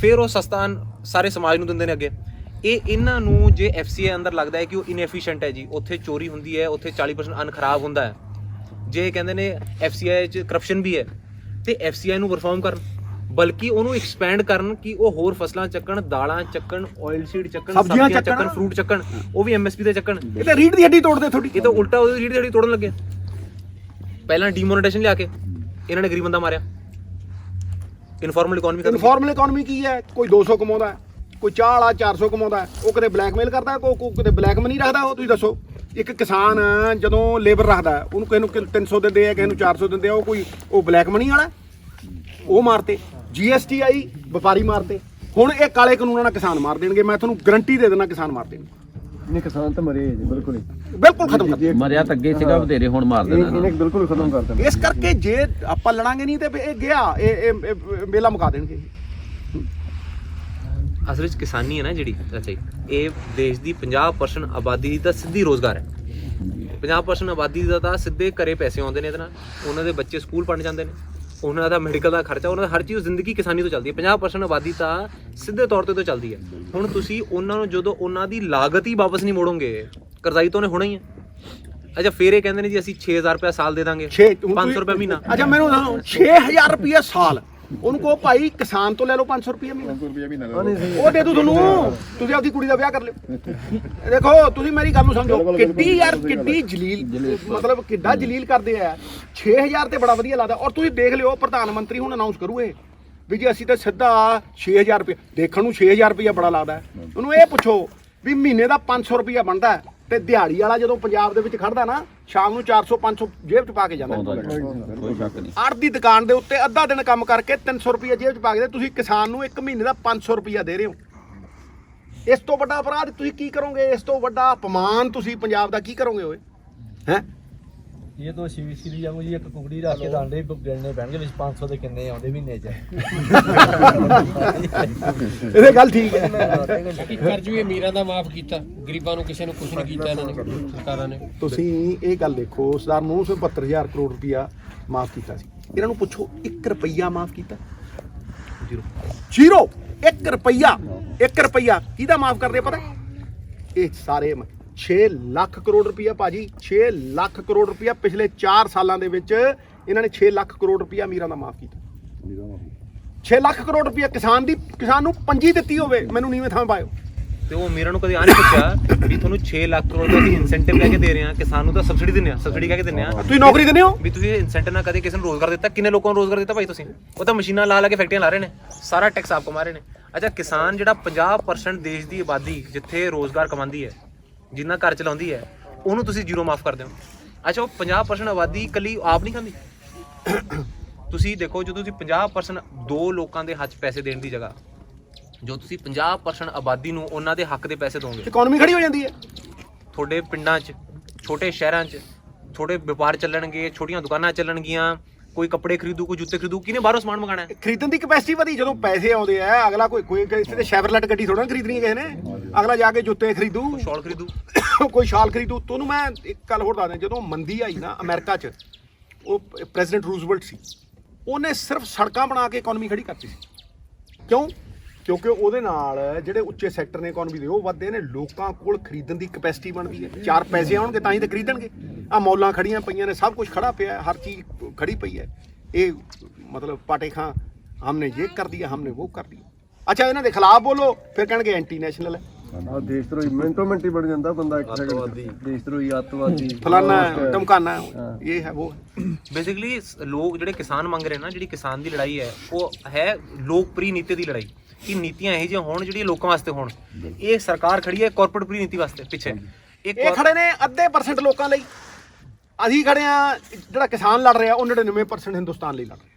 ਫਿਰ ਉਹ ਸਸਤਾ ਅੰਨ ਸਾਰੇ ਸਮਾਜ ਨੂੰ ਦਿੰਦੇ ਨੇ ਅੱਗੇ। ਇਹਨਾਂ ਨੂੰ ਜੇ FCI ਅੰਦਰ ਲੱਗਦਾ ਹੈ ਕਿ ਉਹ ਇਨਐਫੀਸ਼ੀਐਂਟ ਹੈ ਜੀ, ਉੱਥੇ ਚੋਰੀ ਹੁੰਦੀ ਹੈ, ਉੱਥੇ 40% ਅੰਨ ਖਰਾਬ ਹੁੰਦਾ ਹੈ। ਜੇ ਕਹਿੰਦੇ ਨੇ FCI 'ਚ ਕਰਪਸ਼ਨ ਵੀ ਹੈ, ਤੇ FCI ਨੂੰ ਪਰਫਾਰਮ ਕਰਨ, ਬਲਕਿ ਉਹਨੂੰ ਐਕਸਪੈਂਡ ਕਰਨ ਕਿ ਉਹ ਹੋਰ ਫਸਲਾਂ ਚੱਕਣ, ਦਾਲਾਂ ਚੱਕਣ, ਆਇਲ ਸੀਡ ਚੱਕਣ, ਸਬਜ਼ੀਆਂ ਚੱਕਣ, ਫਰੂਟ ਚੱਕਣ, ਉਹ ਵੀ MSP ਤੇ ਚੱਕਣ। ਇਹ ਤਾਂ ਰੀੜ ਦੀ ਹੱਡੀ ਤੋੜਦੇ ਤੁਹਾਡੀ। ਇਹ ਤਾਂ ਉਲਟਾ ਉਹਦੀ ਰੀੜ ਦੀ ਹੱਡੀ ਤੋੜਨ ਲੱਗੇ। ਪਹਿਲਾਂ ਡੀਮੋਨੇਟੇਸ਼ਨ ਲਿਆ ਕੇ ਇਹਨਾਂ ਨੇ ਗਰੀਬ ਬੰਦਾ ਮਾਰਿਆ। ਇਨਫਾਰਮਲ ਇਕਨੋਮੀ ਕੀ ਹੈ? ਕੋਈ 200 ਕਮਾਉਂਦਾ, ਕੋਈ ਚਾਹ ਵਾਲਾ 400 ਕਮਾਉਂਦਾ, ਉਹ ਕਦੇ ਬਲੈਕਮੇਲ ਕਰਦਾ, ਕੋਈ ਕਿਤੇ ਬਲੈਕ ਮਨੀ ਰੱਖਦਾ। ਉਹ ਤੁਸੀਂ ਦੱਸੋ, ਇੱਕ ਕਿਸਾਨ ਜਦੋਂ ਲੇਬਰ ਰੱਖਦਾ ਉਹਨੂੰ ਕਿਸੇ ਨੂੰ 300 ਦਿੰਦੇ ਆ, ਕਿਸੇ ਨੂੰ 400 ਦਿੰਦੇ ਆ, ਉਹ ਬਲੈਕ ਮਨੀ ਵਾਲਾ? ਉਹ ਮਾਰਤੇ। GST ਆਈ, ਵਪਾਰੀ ਮਾਰਤੇ। ਹੁਣ ਇਹ ਕਾਲੇ ਕਾਨੂੰਨਾਂ ਨਾਲ ਕਿਸਾਨ ਮਾਰ ਦੇਣਗੇ। ਮੈਂ ਤੁਹਾਨੂੰ ਗਰੰਟੀ ਦੇ ਦੇਣਾ ਕਿਸਾਨ ਮਾਰ ਦੇਣਗੇ। ਨਹੀਂ ਕਿਸਾਨ ਤਾਂ ਮਰੇ ਜੀ, ਬਿਲਕੁਲ ਖਤਮ ਕਰ ਮਰਿਆ ਤਾਂ ਅੱਗੇ ਸੀਗਾ, ਵਧੇਰੇ ਹੁਣ ਮਾਰ ਦੇਣਾ ਇਹਨੇ ਬਿਲਕੁਲ ਖਤਮ ਕਰ ਦੇਣਾ। ਇਸ ਕਰਕੇ ਜੇ ਆਪਾਂ ਲੜਾਂਗੇ ਨਹੀਂ ਤੇ ਇਹ ਗਿਆ, ਇਹ ਮੇਲਾ ਮੁਕਾ ਦੇਣਗੇ। ਅਸਲ ਵਿੱਚ ਕਿਸਾਨੀ ਹੈ ਨਾ ਜਿਹੜੀ, ਅੱਛਾ ਜੀ, ਇਹ ਦੇਸ਼ ਦੀ 50% ਆਬਾਦੀ ਦਾ ਸਿੱਧੀ ਰੋਜ਼ਗਾਰ ਹੈ। 50% ਆਬਾਦੀ ਦਾ ਤਾਂ ਸਿੱਧੇ ਘਰੇ ਪੈਸੇ ਆਉਂਦੇ ਨੇ ਇਹਦੇ ਨਾਲ। ਉਹਨਾਂ ਦੇ ਬੱਚੇ ਸਕੂਲ ਪੜ੍ਹਨ ਜਾਂਦੇ ਨੇ, ਉਹਨਾਂ ਦਾ ਮੈਡੀਕਲ ਦਾ ਖਰਚਾ, ਉਹਨਾਂ ਦਾ ਹਰ ਚੀਜ਼ ਜ਼ਿੰਦਗੀ ਕਿਸਾਨੀ ਤੋਂ ਚੱਲਦੀ ਹੈ। 50% ਆਬਾਦੀ ਤਾਂ ਸਿੱਧੇ ਤੌਰ ਤੇ ਤੋਂ ਚੱਲਦੀ ਹੈ। ਹੁਣ ਤੁਸੀਂ ਉਹਨਾਂ ਨੂੰ ਜਦੋਂ ਉਹਨਾਂ ਦੀ ਲਾਗਤ ਹੀ ਵਾਪਸ ਨਹੀਂ ਮੋੜੋਗੇ, ਕਰਜ਼ਾਈ ਤਾਂ ਉਹਨੇ ਹੋਣਾ ਹੀ ਹੈ। ਅੱਛਾ, ਫਿਰ ਇਹ ਕਹਿੰਦੇ ਨੇ ਜੀ ਅਸੀਂ 6000 ਰੁਪਏ ਸਾਲ ਦੇ ਦਾਂਗੇ, 500 ਰੁਪਏ ਮਹੀਨਾ। ਅੱਛਾ ਮੈਨੂੰ 6000 ਰੁਪਏ ਸਾਲ, ਉਹਨੂੰ ਕਹੋ ਭਾਈ ਕਿਸਾਨ ਤੋਂ ਲੈ ਲਓ 500 ਰੁਪਏ ਮਹੀਨਾ, ਉਹ ਦੇ ਦੂ ਤੁਹਾਨੂੰ, ਤੁਸੀਂ ਆਪਦੀ ਕੁੜੀ ਦਾ ਵਿਆਹ ਕਰ ਲਿਓ। ਦੇਖੋ ਤੁਸੀਂ ਮੇਰੀ ਗੱਲ ਨੂੰ ਸਮਝੋ, ਕਿੱਡੀ ਜਲੀਲ, ਮਤਲਬ ਕਿੱਡਾ ਜਲੀਲ ਕਰਦੇ ਆ। 6000 ਤੇ ਬੜਾ ਵਧੀਆ ਲੱਗਦਾ। ਔਰ ਤੁਸੀਂ ਦੇਖ ਲਿਓ ਪ੍ਰਧਾਨ ਮੰਤਰੀ ਹੁਣ ਅਨਾਉਂਸ ਕਰੂ ਇਹ ਵੀ ਜੀ ਅਸੀਂ ਤਾਂ ਸਿੱਧਾ 6000 ਰੁਪਏ, ਦੇਖਣ ਨੂੰ 6000 ਰੁਪਏ ਬੜਾ ਲੱਗਦਾ। ਉਹਨੂੰ ਇਹ ਪੁੱਛੋ ਵੀ ਮਹੀਨੇ ਦਾ 500 ਰੁਪਏ ਬਣਦਾ ਤੇ ਦਿਹਾੜੀ ਵਾਲਾ ਜਦੋਂ ਪੰਜਾਬ ਦੇ ਵਿੱਚ ਖੜਦਾ ਨਾ, ਸ਼ਾਮ ਨੂੰ 400-500 ਜੇਬ 'ਚ ਪਾ ਕੇ ਜਾਂਦਾ। ਕੋਈ ਸ਼ੱਕ ਨਹੀਂ। ਆੜ ਦੀ ਦੁਕਾਨ ਦੇ ਉੱਤੇ ਅੱਧਾ ਦਿਨ ਕੰਮ ਕਰਕੇ 300 ਰੁਪਏ ਜੇਬ 'ਚ ਪਾ ਕੇ, ਤੁਸੀਂ ਕਿਸਾਨ ਨੂੰ ਇੱਕ ਮਹੀਨੇ ਦਾ 500 ਰੁਪਏ ਦੇ ਰਹੇ ਹੋ। ਇਸ ਤੋਂ ਵੱਡਾ ਅਪਰਾਧ ਤੁਸੀਂ ਕੀ ਕਰੋਗੇ? ਇਸ ਤੋਂ ਵੱਡਾ ਅਪਮਾਨ ਤੁਸੀਂ ਪੰਜਾਬ ਦਾ ਕੀ ਕਰੋਗੇ ਓਏ? ਹੈ ਇਹ ਤਾਂ CBC ਦੀ ਜਾਊ ਜੀ, ਇੱਕ ਕੁਕੜੀ ਰੱਖ ਕੇ ਦਾਂਡੇ ਗਿਣਨੇ ਪੈਣਗੇ ਵਿੱਚ 500 ਦੇ ਕਿੰਨੇ ਆਉਂਦੇ ਮਹੀਨੇ 'ਚ। ਇਹ ਗੱਲ ਠੀਕ ਹੈ। ਕਰਜ਼ ਵੀ ਅਮੀਰਾਂ ਦਾ ਮਾਫ ਕੀਤਾ, ਗਰੀਬਾਂ ਨੂੰ ਕਿਸੇ ਨੂੰ ਕੁਝ ਨਹੀਂ ਕੀਤਾ ਇਹਨਾਂ ਨੇ, ਸਰਕਾਰਾਂ ਨੇ। ਤੁਸੀਂ ਇਹ ਗੱਲ ਦੇਖੋ, ਸਰਦਾਰ 972,000 ਕਰੋੜ ਰੁਪਇਆ ਮਾਫ ਕੀਤਾ ਸੀ। ਇਹਨਾਂ ਨੂੰ ਪੁੱਛੋ 1 ਰੁਪਈਆ ਮਾਫ ਕੀਤਾ? ਜ਼ੀਰੋ। 1 ਰੁਪਈਆ ਕਿਹਦਾ ਮਾਫ ਕਰਦੇ ਪਤਾ? ਇਹ ਸਾਰੇ 6 ਲੱਖ ਕਰੋੜ ਰੁਪਇਆ ਭਾਜੀ, 6 ਲੱਖ ਕਰੋੜ ਰੁਪਇਆ ਪਿਛਲੇ 4 ਸਾਲਾਂ ਦੇ ਵਿੱਚ ਇਹਨਾਂ ਨੇ 6 ਲੱਖ ਕਰੋੜ ਰੁਪਇਆ ਅਮੀਰਾਂ ਦਾ ਮਾਫ ਕੀਤਾ। 6 ਲੱਖ ਕਰੋੜ ਰੁਪਇਆ ਕਿਸਾਨ ਨੂੰ ਪੰਜੀ ਦਿੱਤੀ ਹੋਵੇ, ਮੈਨੂੰ ਨੀਵੇਂ ਥਾਂ ਪਾਇਓ। ਤੇ ਉਹ ਅਮੀਰਾਂ ਨੂੰ ਕਦੇ ਆ ਨਹੀਂ ਪੁੱਛਿਆ ਵੀ ਤੁਹਾਨੂੰ 6 ਲੱਖ ਕਰੋੜ ਦਾ ਅਸੀਂ ਇਨਸੈਂਟਿਵ ਕਹਿ ਕੇ ਦੇ ਰਹੇ ਹਾਂ, ਕਿਸਾਨ ਨੂੰ ਤਾਂ ਸਬਸਿਡੀ ਦਿੰਦੇ ਆ, ਸਬਸਿਡੀ ਕਹਿ ਕੇ ਦਿੰਦੇ ਆ। ਤੁਸੀਂ ਨੌਕਰੀ ਦਿੰਦੇ ਹੋ ਵੀ ਤੁਸੀਂ ਇਨਸੈਂਟਿਵ ਨਾਲ ਕਦੇ ਕਿਸੇ ਨੂੰ ਰੋਜ਼ਗਾਰ ਦਿੱਤਾ? ਕਿੰਨੇ ਲੋਕਾਂ ਨੂੰ ਰੋਜ਼ਗਾਰ ਦਿੱਤਾ ਭਾਈ ਤੁਸੀਂ? ਉਹ ਤਾਂ ਮਸ਼ੀਨਾਂ ਲਾ ਲਾ ਕੇ ਫੈਕਟਰੀਆਂ ਲਾ ਰਹੇ ਨੇ, ਸਾਰਾ ਟੈਕਸ ਆਪ ਕਮਾ ਰਹੇ ਨੇ। ਅੱਛਾ, ਕਿਸਾਨ ਜਿਹੜਾ 50% ਦੇਸ਼ ਦੀ ਆਬਾਦੀ ਜਿੱਥੇ ਰੋਜ਼ਗਾਰ ਕਮਾਉਂਦੀ ਹੈ, ਜਿੰਨਾ ਘਰ ਚਲਾਉਂਦੀ ਹੈ, ਉਹਨੂੰ ਤੁਸੀਂ ਜ਼ੀਰੋ ਮਾਫ ਕਰਦੇ ਹੋ। ਅੱਛਾ, ਉਹ 50% ਆਬਾਦੀ ਇਕੱਲੀ ਆਪ ਨਹੀਂ ਖਾਂਦੀ। ਤੁਸੀਂ ਦੇਖੋ, ਜਦੋਂ ਤੁਸੀਂ 50% ਦੋ ਲੋਕਾਂ ਦੇ ਹੱਥ 'ਚ ਪੈਸੇ ਦੇਣ ਦੀ ਜਗ੍ਹਾ ਜੋ ਤੁਸੀਂ 50% ਆਬਾਦੀ ਨੂੰ ਉਹਨਾਂ ਦੇ ਹੱਕ ਦੇ ਪੈਸੇ ਦੋਗੇ, ਇਕਨੋਮੀ ਖੜੀ ਹੋ ਜਾਂਦੀ ਹੈ। ਤੁਹਾਡੇ ਪਿੰਡਾਂ 'ਚ, ਛੋਟੇ ਸ਼ਹਿਰਾਂ 'ਚ ਥੋੜੇ ਵਪਾਰ ਚੱਲਣਗੇ, ਛੋਟੀਆਂ ਦੁਕਾਨਾਂ ਚੱਲਣਗੀਆਂ, ਕੋਈ ਕੱਪੜੇ ਖਰੀਦੂ, ਕੋਈ ਜੁੱਤੇ ਖਰੀਦੂ, ਕਿਹਨੇ ਬਾਹਰੋਂ ਸਮਾਨ ਮੰਗਾਣਾ ਹੈ? ਖਰੀਦਣ ਦੀ ਕਪੈਸਿਟੀ ਵਧੀ ਜਦੋਂ ਪੈਸੇ ਆਉਂਦੇ ਆ। ਅਗਲਾ ਕੋਈ ਇੱਥੇ ਤੇ ਸ਼ੈਵਰਲੈਟ ਗੱਡੀ ਥੋੜਾ ਖਰੀਦਣੀ ਹੈ ਕਿਸੇ ਨੇ, ਅਗਲਾ ਜਾ ਕੇ ਜੁੱਤੇ ਖਰੀਦੂ, ਸ਼ਾਲ ਖਰੀਦੂ, ਕੋਈ ਸ਼ਾਲ ਖਰੀਦੂ। ਤੁਹਾਨੂੰ ਮੈਂ ਇੱਕ ਗੱਲ ਹੋਰ ਦੱਸਦਾ, ਜਦੋਂ ਮੰਦੀ ਆਈ ਨਾ ਅਮਰੀਕਾ 'ਚ, ਉਹ ਪ੍ਰੈਜ਼ੀਡੈਂਟ ਰੂਜ਼ਵੈਲਟ ਸੀ, ਉਹਨੇ ਸਿਰਫ ਸੜਕਾਂ ਬਣਾ ਕੇ ਇਕਨੋਮੀ ਖੜੀ ਕਰਤੀ ਸੀ। ਕਿਉਂ? ਕਿਉਂਕਿ ਉਹਦੇ ਨਾਲ ਜਿਹੜੇ ਉੱਚੇ ਸੈਕਟਰ ਨੇ ਇਕਨੋਮੀ ਦੇ, ਉਹ ਵੱਧਦੇ ਨੇ, ਲੋਕਾਂ ਕੋਲ ਖਰੀਦਣ ਦੀ ਕਪੈਸਿਟੀ ਬਣਦੀ ਹੈ। 4 ਪੈਸੇ ਆਉਣਗੇ ਤਾਂ ਹੀ ਤਾਂ ਖਰੀਦਣਗੇ। ਆਹ ਮੌਲਾਂ ਖੜੀਆਂ ਪਈਆਂ ਨੇ, ਸਭ ਕੁਝ ਖੜਾ ਪਿਆ, ਹਰ ਚੀਜ਼ ਖੜੀ ਪਈ ਹੈ। ਇਹ ਮਤਲਬ ਪਾਟੇ ਖਾਂ ਹਮਨੇ ਇਹ ਕਰ ਦਿਆ, ਹਮਨੇ ਉਹ ਕਰ ਦਿਆ। ਅੱਛਾ, ਇਹਨਾਂ ਦੇ ਖਿਲਾਫ ਬੋਲੋ, ਫਿਰ ਕਹਿਣਗੇ ਐਂਟੀ ਨੈਸ਼ਨਲ ਹੈ, ਆ ਦੇਸ਼ ਧਰੋਹੀ ਮਿੰਟੋ ਮਿੰਟੀ ਬਣ ਜਾਂਦਾ ਬੰਦਾ, ਇੱਕ ਸੈਕਿੰਡ ਦੇਸ਼ ਧਰੋਹੀ, ਅੱਤਵਾਦੀ, ਫਲਾਨਾ ਧਮਕਾਨਾ, ਇਹ ਹੈ ਉਹ ਹੈ। ਬੇਸਿਕਲੀ ਲੋਕ ਜਿਹੜੇ ਕਿਸਾਨ ਮੰਗ ਰਹੇ ਨਾ, ਜਿਹੜੀ ਕਿਸਾਨ ਦੀ ਲੜਾਈ ਹੈ, ਉਹ ਹੈ ਲੋਕਪ੍ਰਿय ਨੀਤੀ ਦੀ ਲੜਾਈ, ਕਿ ਨੀਤੀਆਂ ਇਹੋ ਜਿਹੀਆਂ ਹੋਣ ਜਿਹੜੀਆਂ ਲੋਕਾਂ ਵਾਸਤੇ ਹੋਣ। ਇਹ ਸਰਕਾਰ ਖੜੀ ਹੈ ਕਾਰਪੋਰੇਟ ਪ੍ਰੀ ਨੀਤੀ ਵਾਸਤੇ ਪਿੱਛੇ। ਇਹ ਖੜੇ ਨੇ ਅੱਧੇ % ਲੋਕਾਂ ਲਈ, ਅਸੀਂ ਖੜੇ ਆ ਜਿਹੜਾ ਕਿਸਾਨ ਲੜ ਰਿਹਾ ਉਹ 99% ਹਿੰਦੁਸਤਾਨ ਲਈ ਲੜ ਰਿਹਾ।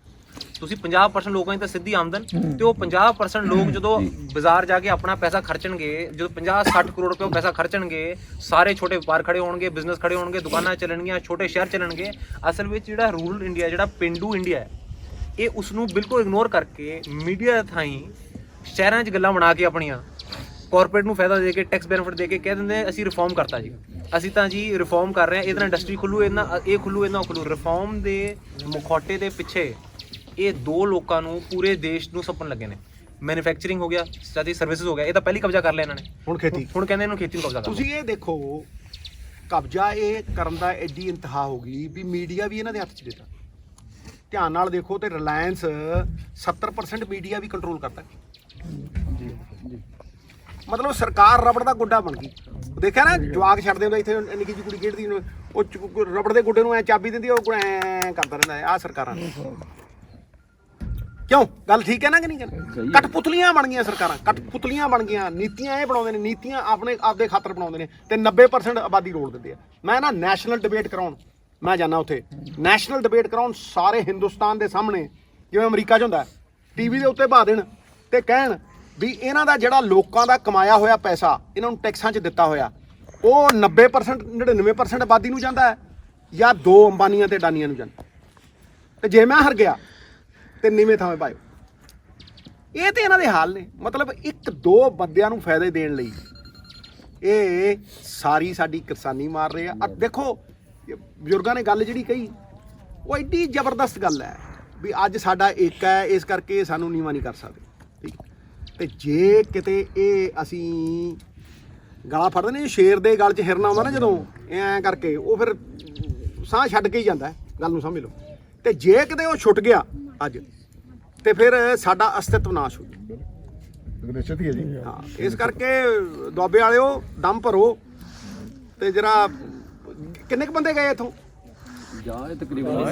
ਤੁਸੀਂ 50% ਲੋਕਾਂ ਦੀ ਤਾਂ ਸਿੱਧੀ ਆਮਦਨ, ਤੇ ਉਹ 50% ਲੋਕ ਜਦੋਂ ਬਾਜ਼ਾਰ ਜਾ ਕੇ ਆਪਣਾ ਪੈਸਾ ਖਰਚਣਗੇ, ਜਦੋਂ 50-60 ਕਰੋੜ ਰੁਪਏ ਪੈਸਾ ਖਰਚਣਗੇ, ਸਾਰੇ ਛੋਟੇ ਵਪਾਰ ਖੜੇ ਹੋਣਗੇ, ਬਿਜ਼ਨਸ ਖੜੇ ਹੋਣਗੇ, ਦੁਕਾਨਾਂ ਚੱਲਣਗੀਆਂ, ਛੋਟੇ ਸ਼ਹਿਰ ਚੱਲਣਗੇ। ਅਸਲ ਵਿੱਚ ਜਿਹੜਾ ਰੂਰਲ ਇੰਡੀਆ, ਜਿਹੜਾ ਪਿੰਡੂ ਇੰਡੀਆ ਹੈ, ਇਹ ਉਸ ਨੂੰ ਬਿਲਕੁਲ ਇਗਨੋਰ ਕਰਕੇ ਮੀਡੀਆ ਥਾਈਂ ਸ਼ਹਿਰਾਂ 'ਚ ਗੱਲਾਂ ਬਣਾ ਕੇ ਆਪਣੀਆਂ ਕਾਰਪੋਰੇਟ ਨੂੰ ਫਾਇਦਾ ਦੇ ਕੇ, ਟੈਕਸ ਬੈਨੀਫਿਟ ਦੇ ਕੇ ਕਹਿ ਦਿੰਦੇ ਅਸੀਂ ਰਿਫਾਰਮ ਕਰਤਾ ਜੀ, ਅਸੀਂ ਤਾਂ ਜੀ ਰਿਫਾਰਮ ਕਰ ਰਹੇ ਹਾਂ, ਇਹਦੇ ਨਾਲ ਇੰਡਸਟਰੀ ਖੁੱਲੂ, ਇਹ ਖੁੱਲੂ, ਇਹ ਖੁੱਲੂ। ਰਿਫਾਰਮ ਦੇ ਮੁਖੌਟੇ ਦੇ ਪਿੱਛੇ ਇਹ ਦੋ ਲੋਕਾਂ ਨੂੰ ਪੂਰੇ ਦੇਸ਼ ਨੂੰ ਸੱਪਣ ਲੱਗੇ ਨੇ। ਮੈਨੂਫੈਕਚਰਿੰਗ ਹੋ ਗਿਆ, ਸਾਡੀ ਸਰਵਿਸਿਜ਼ ਹੋ ਗਿਆ, ਇਹ ਤਾਂ ਪਹਿਲੀ ਕਬਜ਼ਾ ਕਰ ਲਿਆ ਇਹਨਾਂ ਨੇ। ਹੁਣ ਖੇਤੀ, ਹੁਣ ਕਹਿੰਦੇ ਇਹਨੂੰ ਖੇਤੀ ਨੂੰ ਕਬਜ਼ਾ ਕਰ। ਤੁਸੀਂ ਇਹ ਦੇਖੋ, ਕਬਜ਼ਾ ਇਹ ਕਰਨ ਦਾ ਐਡੀ ਇੰਤਹਾ ਹੋ ਗਈ ਵੀ ਮੀਡੀਆ ਵੀ ਇਹਨਾਂ ਦੇ ਹੱਥ 'ਚ ਦਿੱਤਾ। ਧਿਆਨ ਨਾਲ ਦੇਖੋ ਤੇ ਰਿਲਾਇੰਸ 70% ਮੀਡੀਆ ਵੀ ਕੰਟਰੋਲ ਕਰਦਾ। ਮਤਲਬ ਸਰਕਾਰ ਰਬੜ ਦਾ ਗੁੱਡਾ ਬਣ ਗਈ। ਦੇਖਿਆ ਨਾ, ਜਵਾਕ ਛੱਡਦੇ ਹੁੰਦੇ ਇੱਥੇ, ਨਿੱਕੀ ਜਿਹੀ ਕੁੜੀ ਖੇਡਦੀ, ਉਹ ਰਬੜ ਦੇ ਗੁੱਡੇ ਨੂੰ ਐ ਚਾਬੀ ਦਿੰਦੀ, ਉਹ ਐ ਕਰਦਾ ਰਹਿੰਦਾ। ਆਹ ਸਰਕਾਰਾਂ ਕਿਉਂ? ਗੱਲ ਠੀਕ ਹੈ ਨਾ ਕਿ ਨਹੀਂ? ਕਠਪੁਤਲੀਆਂ ਬਣ ਗਈਆਂ ਸਰਕਾਰਾਂ, ਕਠਪੁਤਲੀਆਂ ਬਣ ਗਈਆਂ। ਨੀਤੀਆਂ ਇਹ ਬਣਾਉਂਦੇ ਨੇ, ਨੀਤੀਆਂ ਆਪਦੇ ਖਾਤਰ ਬਣਾਉਂਦੇ ਨੇ, ਤੇ 90% ਆਬਾਦੀ ਰੋਲ ਦਿੰਦੇ ਆ। ਮੈਂ ਨਾ ਨੈਸ਼ਨਲ ਡਿਬੇਟ ਕਰਾਉਣ ਮੈਂ ਜਾਂਦਾ, ਉੱਥੇ ਨੈਸ਼ਨਲ ਡਿਬੇਟ ਕਰਾਉਣ ਸਾਰੇ ਹਿੰਦੁਸਤਾਨ ਦੇ ਸਾਹਮਣੇ, ਜਿਵੇਂ ਅਮਰੀਕਾ 'ਚ ਹੁੰਦਾ, ਟੀਵੀ ਦੇ ਉੱਤੇ ਬਹਾ ਦੇਣ ਤੇ ਕਹਿਣ ਵੀ ਇਹਨਾਂ ਦਾ ਜਿਹੜਾ ਲੋਕਾਂ ਦਾ ਕਮਾਇਆ ਹੋਇਆ ਪੈਸਾ ਇਹਨਾਂ ਨੂੰ ਟੈਕਸਾਂ 'ਚ ਦਿੱਤਾ ਹੋਇਆ, ਉਹ 90% 99% ਆਬਾਦੀ ਨੂੰ ਜਾਂਦਾ ਹੈ, ਜਾਂ 2 ਅੰਬਾਨੀਆਂ ਤੇ ਅਡਾਨੀਆਂ ਨੂੰ ਜਾਂਦਾ। ਤੇ ਜੇ ਮੈਂ ਹਾਰ ਗਿਆ ਤੇ ਨੀਵੇਂ ਥਾਵੇਂ ਪਾਇਓ। ਇਹ ਤੇ ਇਹਨਾਂ ਦੇ ਹਾਲ ਨੇ। ਮਤਲਬ 1-2 ਬੰਦਿਆਂ ਨੂੰ ਫਾਇਦੇ ਦੇਣ ਲਈ ਇਹ ਸਾਰੀ ਸਾਡੀ ਕਿਸਾਨੀ ਮਾਰ ਰਹੇ ਆ। ਦੇਖੋ, ਬਜ਼ੁਰਗਾਂ ਨੇ ਗੱਲ ਜਿਹੜੀ ਕਹੀ, ਉਹ ਐਡੀ ਜ਼ਬਰਦਸਤ ਗੱਲ ਹੈ ਵੀ ਅੱਜ ਸਾਡਾ ਏਕਾ ਹੈ, ਇਸ ਕਰਕੇ ਸਾਨੂੰ ਨੀਵਾਂ ਨਹੀਂ ਕਰ ਸਕਦੇ। ਠੀਕ, ਤੇ ਜੇ ਕਿਤੇ ਇਹ ਅਸੀਂ ਗਾਲਾਂ ਫੜਦੇ ਨੇ, ਸ਼ੇਰ ਦੇ ਗਲ 'ਚ ਹਿਰਨ ਆਉਂਦਾ ਨਾ ਜਦੋਂ, ਐਂ ਕਰਕੇ ਉਹ ਫਿਰ ਸਾਹ ਛੱਡ ਕੇ ਹੀ ਜਾਂਦਾ, ਗੱਲ ਨੂੰ ਸਮਝ ਲਓ। ਤੇ ਜੇ ਕਿਤੇ ਉਹ ਛੁੱਟ ਗਿਆ ਅੱਜ, ਤੇ ਫਿਰ ਸਾਡਾ ਅਸਤਿਤਵ ਨਾਸ਼ ਹੋ ਜਾਊ। ਹਾਂ, ਇਸ ਕਰਕੇ ਦੁਆਬੇ ਵਾਲਿਓ ਦਮ ਭਰੋ। ਤੇ ਜਰਾ ਕਿੰਨੇ ਕੁ ਬੰਦੇ ਗਏ ਇੱਥੋਂ? ਜਾਏ ਤਕਰੀਬਨ ਵਾਰੀ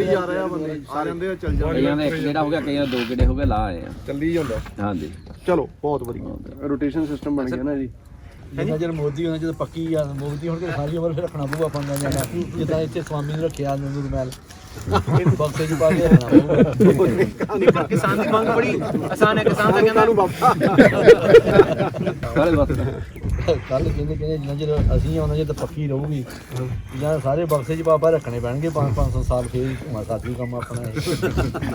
ਜਾ ਰਹੇ ਆ ਬੰਦੇ, ਸਾਰਿਆਂ ਦੇ ਚੱਲ ਜਾਂਦੇ। ਕਈਆਂ ਦਾ ਇੱਕ ਗੇੜਾ ਹੋ ਗਿਆ, ਕਈਆਂ ਦਾ 2 ਗੇੜੇ ਹੋ ਗਏ, ਲਾ ਆਏ ਆ, ਚੱਲੀ ਜਾਂਦਾ। ਹਾਂਜੀ, ਚਲੋ ਬਹੁਤ ਵਧੀਆ ਰੋਟੇਸ਼ਨ ਸਿਸਟਮ ਬਣ ਗਿਆ ਨਾ ਜੀ। ਜਿੰਨਾ ਚਿਰ ਮੋਦੀ ਉਹਨਾਂ ਜਦੋਂ ਪੱਕੀ ਆ, ਮੋਦੀ ਹੁਣ ਸਾਰੀ ਉਮਰ ਫਿਰ ਰੱਖਣਾ ਪਊਗਾ ਆਪਾਂ ਨੂੰ ਜਾਣਾ, ਜਿੱਦਾਂ ਇੱਥੇ ਸਵਾਮੀ ਨੂੰ ਰੱਖਿਆ ਨੂਰ ਮਹਿਲ, ਬਕਸੇ 'ਚ ਪਾ ਕੇ ਰੱਖਣਾ ਪਊਗਾ। ਕਿਸਾਨ ਦੀ ਮੰਗ ਬੜੀ ਆਸਾਨ ਹੈ। ਕਿਸਾਨ ਤਾਂ ਕਹਿੰਦਾ ਨੂੰ ਬਾਬਾ ਸਾਰੇ ਬਸ ਕੱਲ ਕਹਿੰਦੇ ਜਿੰਨਾ ਚਿਰ ਅਸੀਂ ਉਹਨਾਂ ਚਿਰ ਪੱਕੀ ਰਹੂਗੀ, ਜਾਂ ਸਾਰੇ ਬਕਸੇ 'ਚ ਪਾ ਰੱਖਣੇ ਪੈਣਗੇ 500 ਸਾਲ, ਫੇਰ ਸਾਥੀ ਕੰਮ ਆਪਣਾ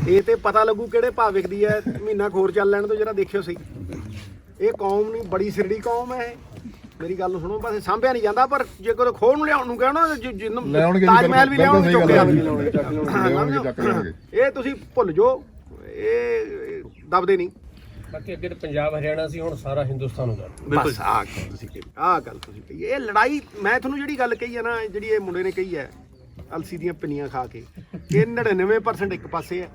ਇਹ ਤੇ ਪਤਾ ਲੱਗੂ ਕਿਹੜੇ ਭਾਅ ਵਿਕਦੀ ਹੈ। ਮਹੀਨਾ ਖੋਰ ਚੱਲ ਲੈਣ ਤੋਂ ਜਰਾ ਦੇਖਿਓ ਸਹੀ। ਇਹ ਕੌਮ ਨਹੀਂ, ਬੜੀ ਸਿਰੜੀ ਕੌਮ ਹੈ। ਮੇਰੀ ਗੱਲ ਨੂੰ ਸੁਣੋ, ਬਸ ਸਾਂਭਿਆ ਨਹੀਂ ਜਾਂਦਾ, ਪਰ ਜੇ ਕੋਈ ਖੋਰ ਨੂੰ ਲਿਆਉਣ ਨੂੰ ਕਹਿਣਾ, ਤਾਜ ਮਹਿਲ ਵੀ ਲਿਆਉਣਗੇ, ਚੁੱਕ ਲਿਆਉਣਗੇ। ਇਹ ਤੁਸੀਂ ਭੁੱਲ ਜਾਓ, ਇਹ ਦਬਦੇ ਨਹੀਂ। ਬਾਕੀ ਅੱਗੇ ਤਾਂ ਪੰਜਾਬ ਹਰਿਆਣਾ ਸੀ, ਹੁਣ ਸਾਰਾ ਹਿੰਦੁਸਤਾਨ ਹੋ ਗਿਆ। ਬਸ ਆਹ ਗੱਲ ਤੁਸੀਂ ਕਹੀ। ਇਹ ਲੜਾਈ ਮੈਂ ਤੁਹਾਨੂੰ ਜਿਹੜੀ ਗੱਲ ਕਹੀ ਹੈ ਨਾ, ਜਿਹੜੀ ਇਹ ਮੁੰਡੇ ਨੇ ਕਹੀ ਹੈ ਅਲਸੀ ਦੀਆਂ ਪਿੰਨੀਆਂ ਖਾ ਕੇ, ਇਹ 99% ਇੱਕ ਪਾਸੇ ਹੈ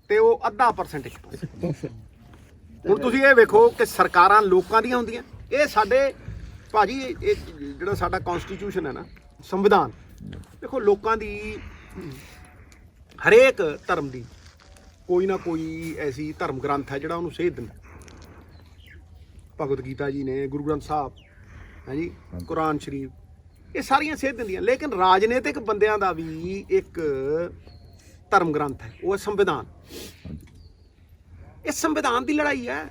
ਤੇ ਉਹ 0.5% ਇੱਕ ਪਾਸੇ। ਹੁਣ ਤੁਸੀਂ ਇਹ ਵੇਖੋ ਕਿ ਸਰਕਾਰਾਂ ਲੋਕਾਂ ਦੀਆਂ ਹੁੰਦੀਆਂ, ਇਹ ਸਾਡੇ ਭਾਜੀ ਇਹ ਜਿਹੜਾ ਸਾਡਾ ਕਨਸਟੀਟਿਊਸ਼ਨ ਹੈ ਨਾ, ਸੰਵਿਧਾਨ, ਦੇਖੋ ਲੋਕਾਂ ਦੀ ਹਰੇਕ ਧਰਮ ਦੀ ਕੋਈ ਨਾ ਕੋਈ ਐਸੀ ਧਰਮ ਗ੍ਰੰਥ ਹੈ ਜਿਹੜਾ ਉਹਨੂੰ ਸੇਧ ਦਿੰਦਾ। ਭਗਵਦ ਗੀਤਾ ਜੀ ਨੇ, ਗੁਰੂ ਗ੍ਰੰਥ ਸਾਹਿਬ ਹੈ ਜੀ, ਕੁਰਾਨ ਸ਼ਰੀਫ, ਇਹ ਸਾਰੀਆਂ ਸੇਧ ਦਿੰਦੀਆਂ। ਲੇਕਿਨ ਰਾਜਨੀਤਿਕ ਬੰਦਿਆਂ ਦਾ ਵੀ ਇੱਕ ਧਰਮ ਗ੍ਰੰਥ ਹੈ, ਉਹ ਹੈ ਸੰਵਿਧਾਨ। ਇਹ ਸੰਵਿਧਾਨ ਦੀ ਲੜਾਈ ਹੈ,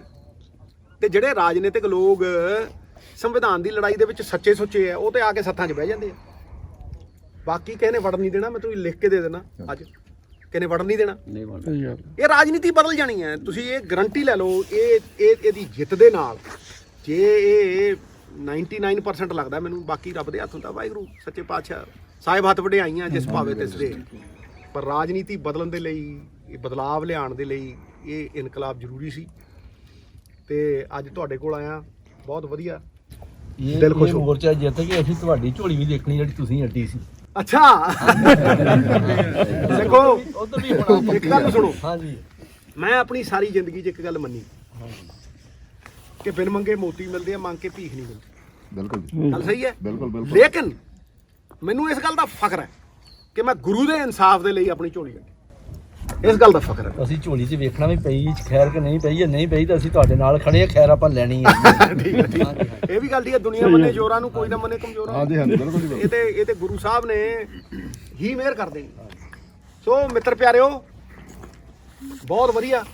ਤੇ ਜਿਹੜੇ ਰਾਜਨੀਤਿਕ ਲੋਕ ਸੰਵਿਧਾਨ ਦੀ ਲੜਾਈ ਦੇ ਵਿੱਚ ਸੱਚੇ ਸੁੱਚੇ ਆ, ਉਹ ਤੇ ਆ ਕੇ ਸੱਥਾਂ 'ਚ ਬਹਿ ਜਾਂਦੇ ਆ। ਬਾਕੀ ਕਿਸੇ ਨੇ ਵੜਨ ਨਹੀਂ ਦੇਣਾ, ਮੈਂ ਤੁਹਾਨੂੰ ਲਿਖ ਕੇ ਦੇ ਦੇਣਾ ਅੱਜ, ਕਿਸੇ ਨੇ ਵੜਨ ਨਹੀਂ ਦੇਣਾ। ਇਹ ਰਾਜਨੀਤੀ ਬਦਲ ਜਾਣੀ ਹੈ, ਤੁਸੀਂ ਇਹ ਗਰੰਟੀ ਲੈ ਲਓ। ਇਹਦੀ ਜਿੱਤ ਦੇ ਨਾਲ, ਜੇ ਇਹ 99% ਲੱਗਦਾ ਮੈਨੂੰ, ਬਾਕੀ ਰੱਬ ਦੇ ਹੱਥ ਹੁੰਦਾ, ਵਾਹਿਗੁਰੂ ਸੱਚੇ ਪਾਤਸ਼ਾਹ ਸਾਹਿਬ ਹੱਥ ਵਡਿਆਈਆਂ ਜਿਸ ਭਾਵੇਂ ਤਿਸ ਦੇ। ਪਰ ਰਾਜਨੀਤੀ ਬਦਲਣ ਦੇ ਲਈ, ਇਹ ਬਦਲਾਵ ਲਿਆਉਣ ਦੇ ਲਈ ਇਹ ਇਨਕਲਾਬ ਜ਼ਰੂਰੀ ਸੀ, ਤੇ ਅੱਜ ਤੁਹਾਡੇ ਕੋਲ ਆਇਆ, ਬਹੁਤ ਵਧੀਆ। ਦਿਲ ਖੁਸ਼ ਹੋ। ਮੋਰਚਾ ਜਿੱਤ ਕੇ ਅਸੀਂ ਤੁਹਾਡੀ ਝੋਲੀ ਵੀ ਦੇਖਣੀ ਜਿਹੜੀ ਤੁਸੀਂ ਅੱਡੀ ਸੀ। ਅੱਛਾ ਦੇਖੋ ਉਧਰ ਵੀ ਹੋਣਾ। ਇੱਕ ਗੱਲ ਸੁਣੋ, ਹਾਂਜੀ, ਮੈਂ ਆਪਣੀ ਸਾਰੀ ਜ਼ਿੰਦਗੀ 'ਚ ਇੱਕ ਗੱਲ ਮੰਨੀ ਕਿ ਬਿਨ ਮੰਗੇ ਮੋਤੀ ਮਿਲਦੇ ਆ, ਮੰਗ ਕੇ ਭੀਖ ਨਹੀਂ ਮਿਲਦੀ। ਬਿਲਕੁਲ ਗੱਲ ਸਹੀ ਹੈ। ਬਿਲਕੁਲ ਲੇਕਿਨ ਮੈਨੂੰ ਇਸ ਗੱਲ ਦਾ ਫਖਰ ਹੈ ਕਿ ਮੈਂ ਗੁਰੂ ਦੇ ਇਨਸਾਫ ਦੇ ਲਈ ਆਪਣੀ ਝੋਲੀ ਕੱਢੀ, ਇਸ ਗੱਲ ਦਾ ਫਖਰ ਹੈ। ਅਸੀਂ ਝੋਲੀ 'ਚ ਵੇਖਣਾ ਵੀ ਪਈ ਖੈਰ ਕਿ ਨਹੀਂ ਪਈ, ਜੇ ਨਹੀਂ ਪਈ ਤਾਂ ਅਸੀਂ ਤੁਹਾਡੇ ਨਾਲ ਖੜੇ ਆ, ਖੈਰ ਆਪਾਂ ਲੈਣੀ ਹੈ। ਠੀਕ ਹੈ, ਠੀਕ ਹੈ। ਇਹ ਵੀ ਗੱਲ ਠੀਕ ਹੈ, ਦੁਨੀਆ ਮੰਨੇ ਜ਼ੋਰਾਂ ਨੂੰ, ਕੋਈ ਨਾ ਮੰਨੇ ਕਮਜ਼ੋਰਾਂ ਨੂੰ। ਹਾਂਜੀ ਹਾਂਜੀ ਬਿਲਕੁਲ ਜੀ, ਇਹ ਤੇ ਗੁਰੂ ਸਾਹਿਬ ਨੇ ਹੀ ਮਿਹਰ ਕਰਦੇ ਨੇ। ਸੋ ਮਿੱਤਰ ਪਿਆਰਿਓ, ਬਹੁਤ ਵਧੀਆ,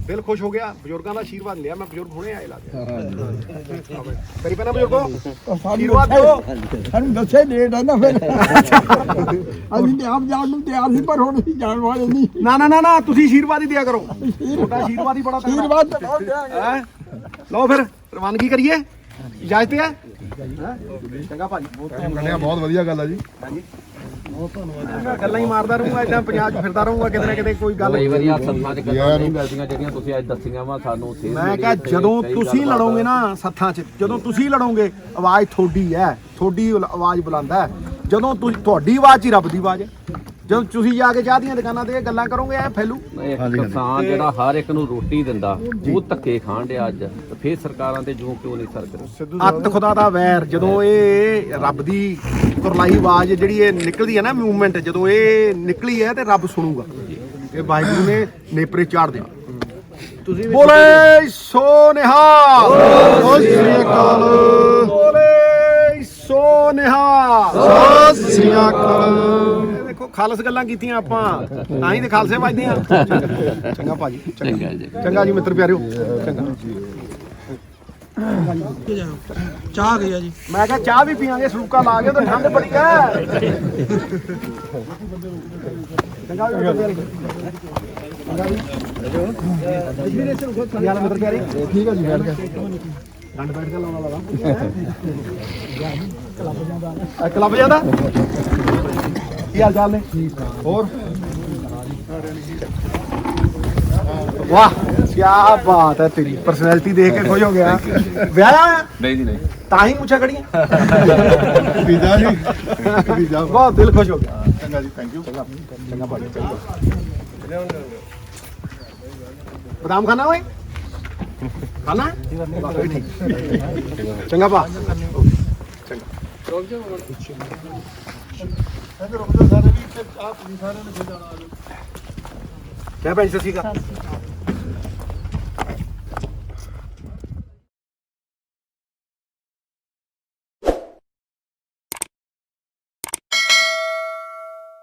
ਦਿਲ ਖੁਸ਼ ਹੋ ਗਿਆ। ਬਜ਼ੁਰਗਾਂ ਦਾ ਆਸ਼ੀਰਵਾਦ ਲਿਆ ਮੈਂ, ਬਜ਼ੁਰਗ ਹੁਣੇ ਆਏ ਲੱਗ ਕਰੀ ਪੈਣਾ ਬਜ਼ੁਰਗੋ, ਆਸ਼ੀਰਵਾਦ ਦਿਓ। ਸਾਨੂੰ ਦੱਸੇ ਲੇਟ ਆ ਨਾ ਫਿਰ ਅਸੀਂ ਤੇ ਆਪ ਜਾਣ ਨੂੰ ਤਿਆਰ ਸੀ, ਪਰ ਹੁਣ ਅਸੀਂ ਜਾਣ ਵਾਲੇ ਨਹੀਂ। ਨਾ ਤੁਸੀਂ ਆਸ਼ੀਰਵਾਦ ਹੀ ਦਿਆ ਕਰੋ, ਤੁਹਾਡਾ ਆਸ਼ੀਰਵਾਦ ਹੀ ਬੜਾ ਤਗੜਾ ਹੈ। ਆਸ਼ੀਰਵਾਦ ਤਾਂ ਬਹੁਤ ਦਿਆਂਗੇ। ਹੈਂ? ਲਓ ਫਿਰ ਰਵਾਨਗੀ ਕਰੀਏ, ਇਜਾਜ਼ਤ ਹੈ। ਚੰਗਾ ਭਾਜੀ, ਕੰਨਿਆ ਬਹੁਤ ਵਧੀਆ ਗੱਲ ਆ ਜੀ। ਮੈਂ ਗੱਲਾਂ ਹੀ ਮਾਰਦਾ ਰਹੂੰਗਾ, ਇਦਾਂ ਪੰਜਾਬ 'ਚ ਫਿਰਦਾ ਰਹੂੰਗਾ, ਕਿਤੇ ਨਾ ਕਿਤੇ ਕੋਈ ਗੱਲ। ਕਈ ਵਾਰੀ ਆ ਸੱਥਾਂ 'ਚ ਗੱਲਾਂ ਨਹੀਂ ਮਿਲਦੀਆਂ ਜਿਹੜੀਆਂ ਤੁਸੀਂ ਅੱਜ ਦੱਸੀਆਂ ਵਾ ਸਾਨੂੰ। ਮੈਂ ਕਿਹਾ ਜਦੋਂ ਤੁਸੀਂ ਲੜੋਗੇ ਨਾ ਸੱਥਾਂ 'ਚ, ਜਦੋਂ ਤੁਸੀਂ ਲੜੋਗੇ, ਆਵਾਜ਼ ਤੁਹਾਡੀ ਹੈ, ਤੁਹਾਡੀ ਆਵਾਜ਼ ਬੁਲੰਦ ਹੈ। ਜਦੋਂ ਤੁਹਾਡੀ ਆਵਾਜ਼ 'ਚ ਹੀ ਰੱਬ ਦੀ ਆਵਾਜ਼ ਹੈ। ਜਦੋਂ ਤੁਸੀਂ ਜਾ ਕੇ ਚਾਹ ਦੀਆਂ ਦੁਕਾਨਾਂ ਤੇ ਇਹ ਗੱਲਾਂ ਕਰੋਗੇ, ਇਹ ਫੈਲੂ। ਇੱਕ ਕਿਸਾਨ ਜਿਹੜਾ ਹਰ ਇੱਕ ਨੂੰ ਰੋਟੀ ਦਿੰਦਾ, ਉਹ ਧੱਕੇ ਖਾਣ ਡਿਆ ਅੱਜ, ਤੇ ਫੇਰ ਸਰਕਾਰਾਂ ਤੇ ਜੂੰ ਕਿਉਂ ਨਹੀਂ ਸਰਕਦੀ? ਅੱਤ ਖੁਦਾ ਦਾ ਵੈਰ, ਜਦੋਂ ਇਹ ਰੱਬ ਦੀ ਕੁਰਲਾਈ ਆਵਾਜ਼ ਜਿਹੜੀ ਇਹ ਨਿਕਲਦੀ ਹੈ ਨਾ, ਮੂਵਮੈਂਟ, ਜਦੋਂ ਇਹ ਨਿਕਲੀ ਹੈ ਤੇ ਰੱਬ ਸੁਣੂਗਾ। ਇਹ ਵਾਹਿਗੁਰੂ ਨੇ ਨੇਪਰੇ ਚਾੜ ਦੇਣਾ। ਤੁਸੀਂ ਬੋਲੇ ਸੋ ਨਿਹਾਲ, ਸਤਿ ਸ੍ਰੀ ਅਕਾਲ। ਬੋਲੇ ਸੋ ਨਿਹਾਲ, ਸਤਿ ਸ੍ਰੀ ਅਕਾਲ। ਦੇਖੋ ਖਾਲਸ ਗੱਲਾਂ ਕੀਤੀਆਂ ਆਪਾਂ, ਤਾਂ ਹੀ ਤੇ ਖਾਲਸੇ ਵੱਜਦੇ ਆ। ਚੰਗਾ ਭਾਜੀ, ਚੰਗਾ ਜੀ ਮਿੱਤਰ ਪਿਆਰਿਓ, ਚੰਗਾ। ਚਾਹ ਗਈ ਆ ਜੀ। ਮੈਂ ਕਿਹਾ ਚਾਹ ਵੀ ਪੀਾਂਗੇ, ਸਲੂਕਾ ਲਾ ਕੇ, ਤਾਂ ਠੰਡ ਬੜੀ ਹੈ। ਚੰਗਾ ਜੀ, ਮਿੱਤਰ ਪਿਆਰੇ, ਠੀਕ ਹੈ ਜੀ, ਬੈਠ ਕੇ ਠੰਡ ਬੈਠ ਕੇ ਲਾਉਣਾ ਵਾਲਾ ਕਲੱਬ ਜਾਂਦਾ। ਕੀ ਹਾਲ ਚਾਲ ਨੇ? ਹੋਰ ਵਾਹ, ਕੀ ਬਾਤ ਹੈ, ਤੇਰੀ ਪਰਸਨੈਲਿਟੀ ਦੇਖ ਕੇ ਖੁਸ਼ ਹੋ ਗਿਆ। ਵਿਆਹ ਨਹੀਂ ਜੀ, ਨਹੀਂ। ਤਾਂ ਹੀ ਮੁੱਛਾਂ ਖੜੀਆਂ। ਵੀਜ਼ਾ ਜੀ, ਵੀਜ਼ਾ। ਬਹੁਤ ਦਿਲ ਖੁਸ਼ ਹੋ ਗਿਆ। ਚੰਗਾ ਜੀ, ਥੈਂਕ ਯੂ। ਚੰਗਾ ਭਾਜੀ, ਚੰਗਾ। ਬਦਾਮ ਖਾਣਾ ਓਏ, ਖਾਣਾ ਹੈ? ਠੀਕ। ਚੰਗਾ ਭਾ, ਚੰਗਾ। ਕਿਆ ਭੈਣ ਸਤਿ ਸ਼੍ਰੀ ਅਕਾਲ।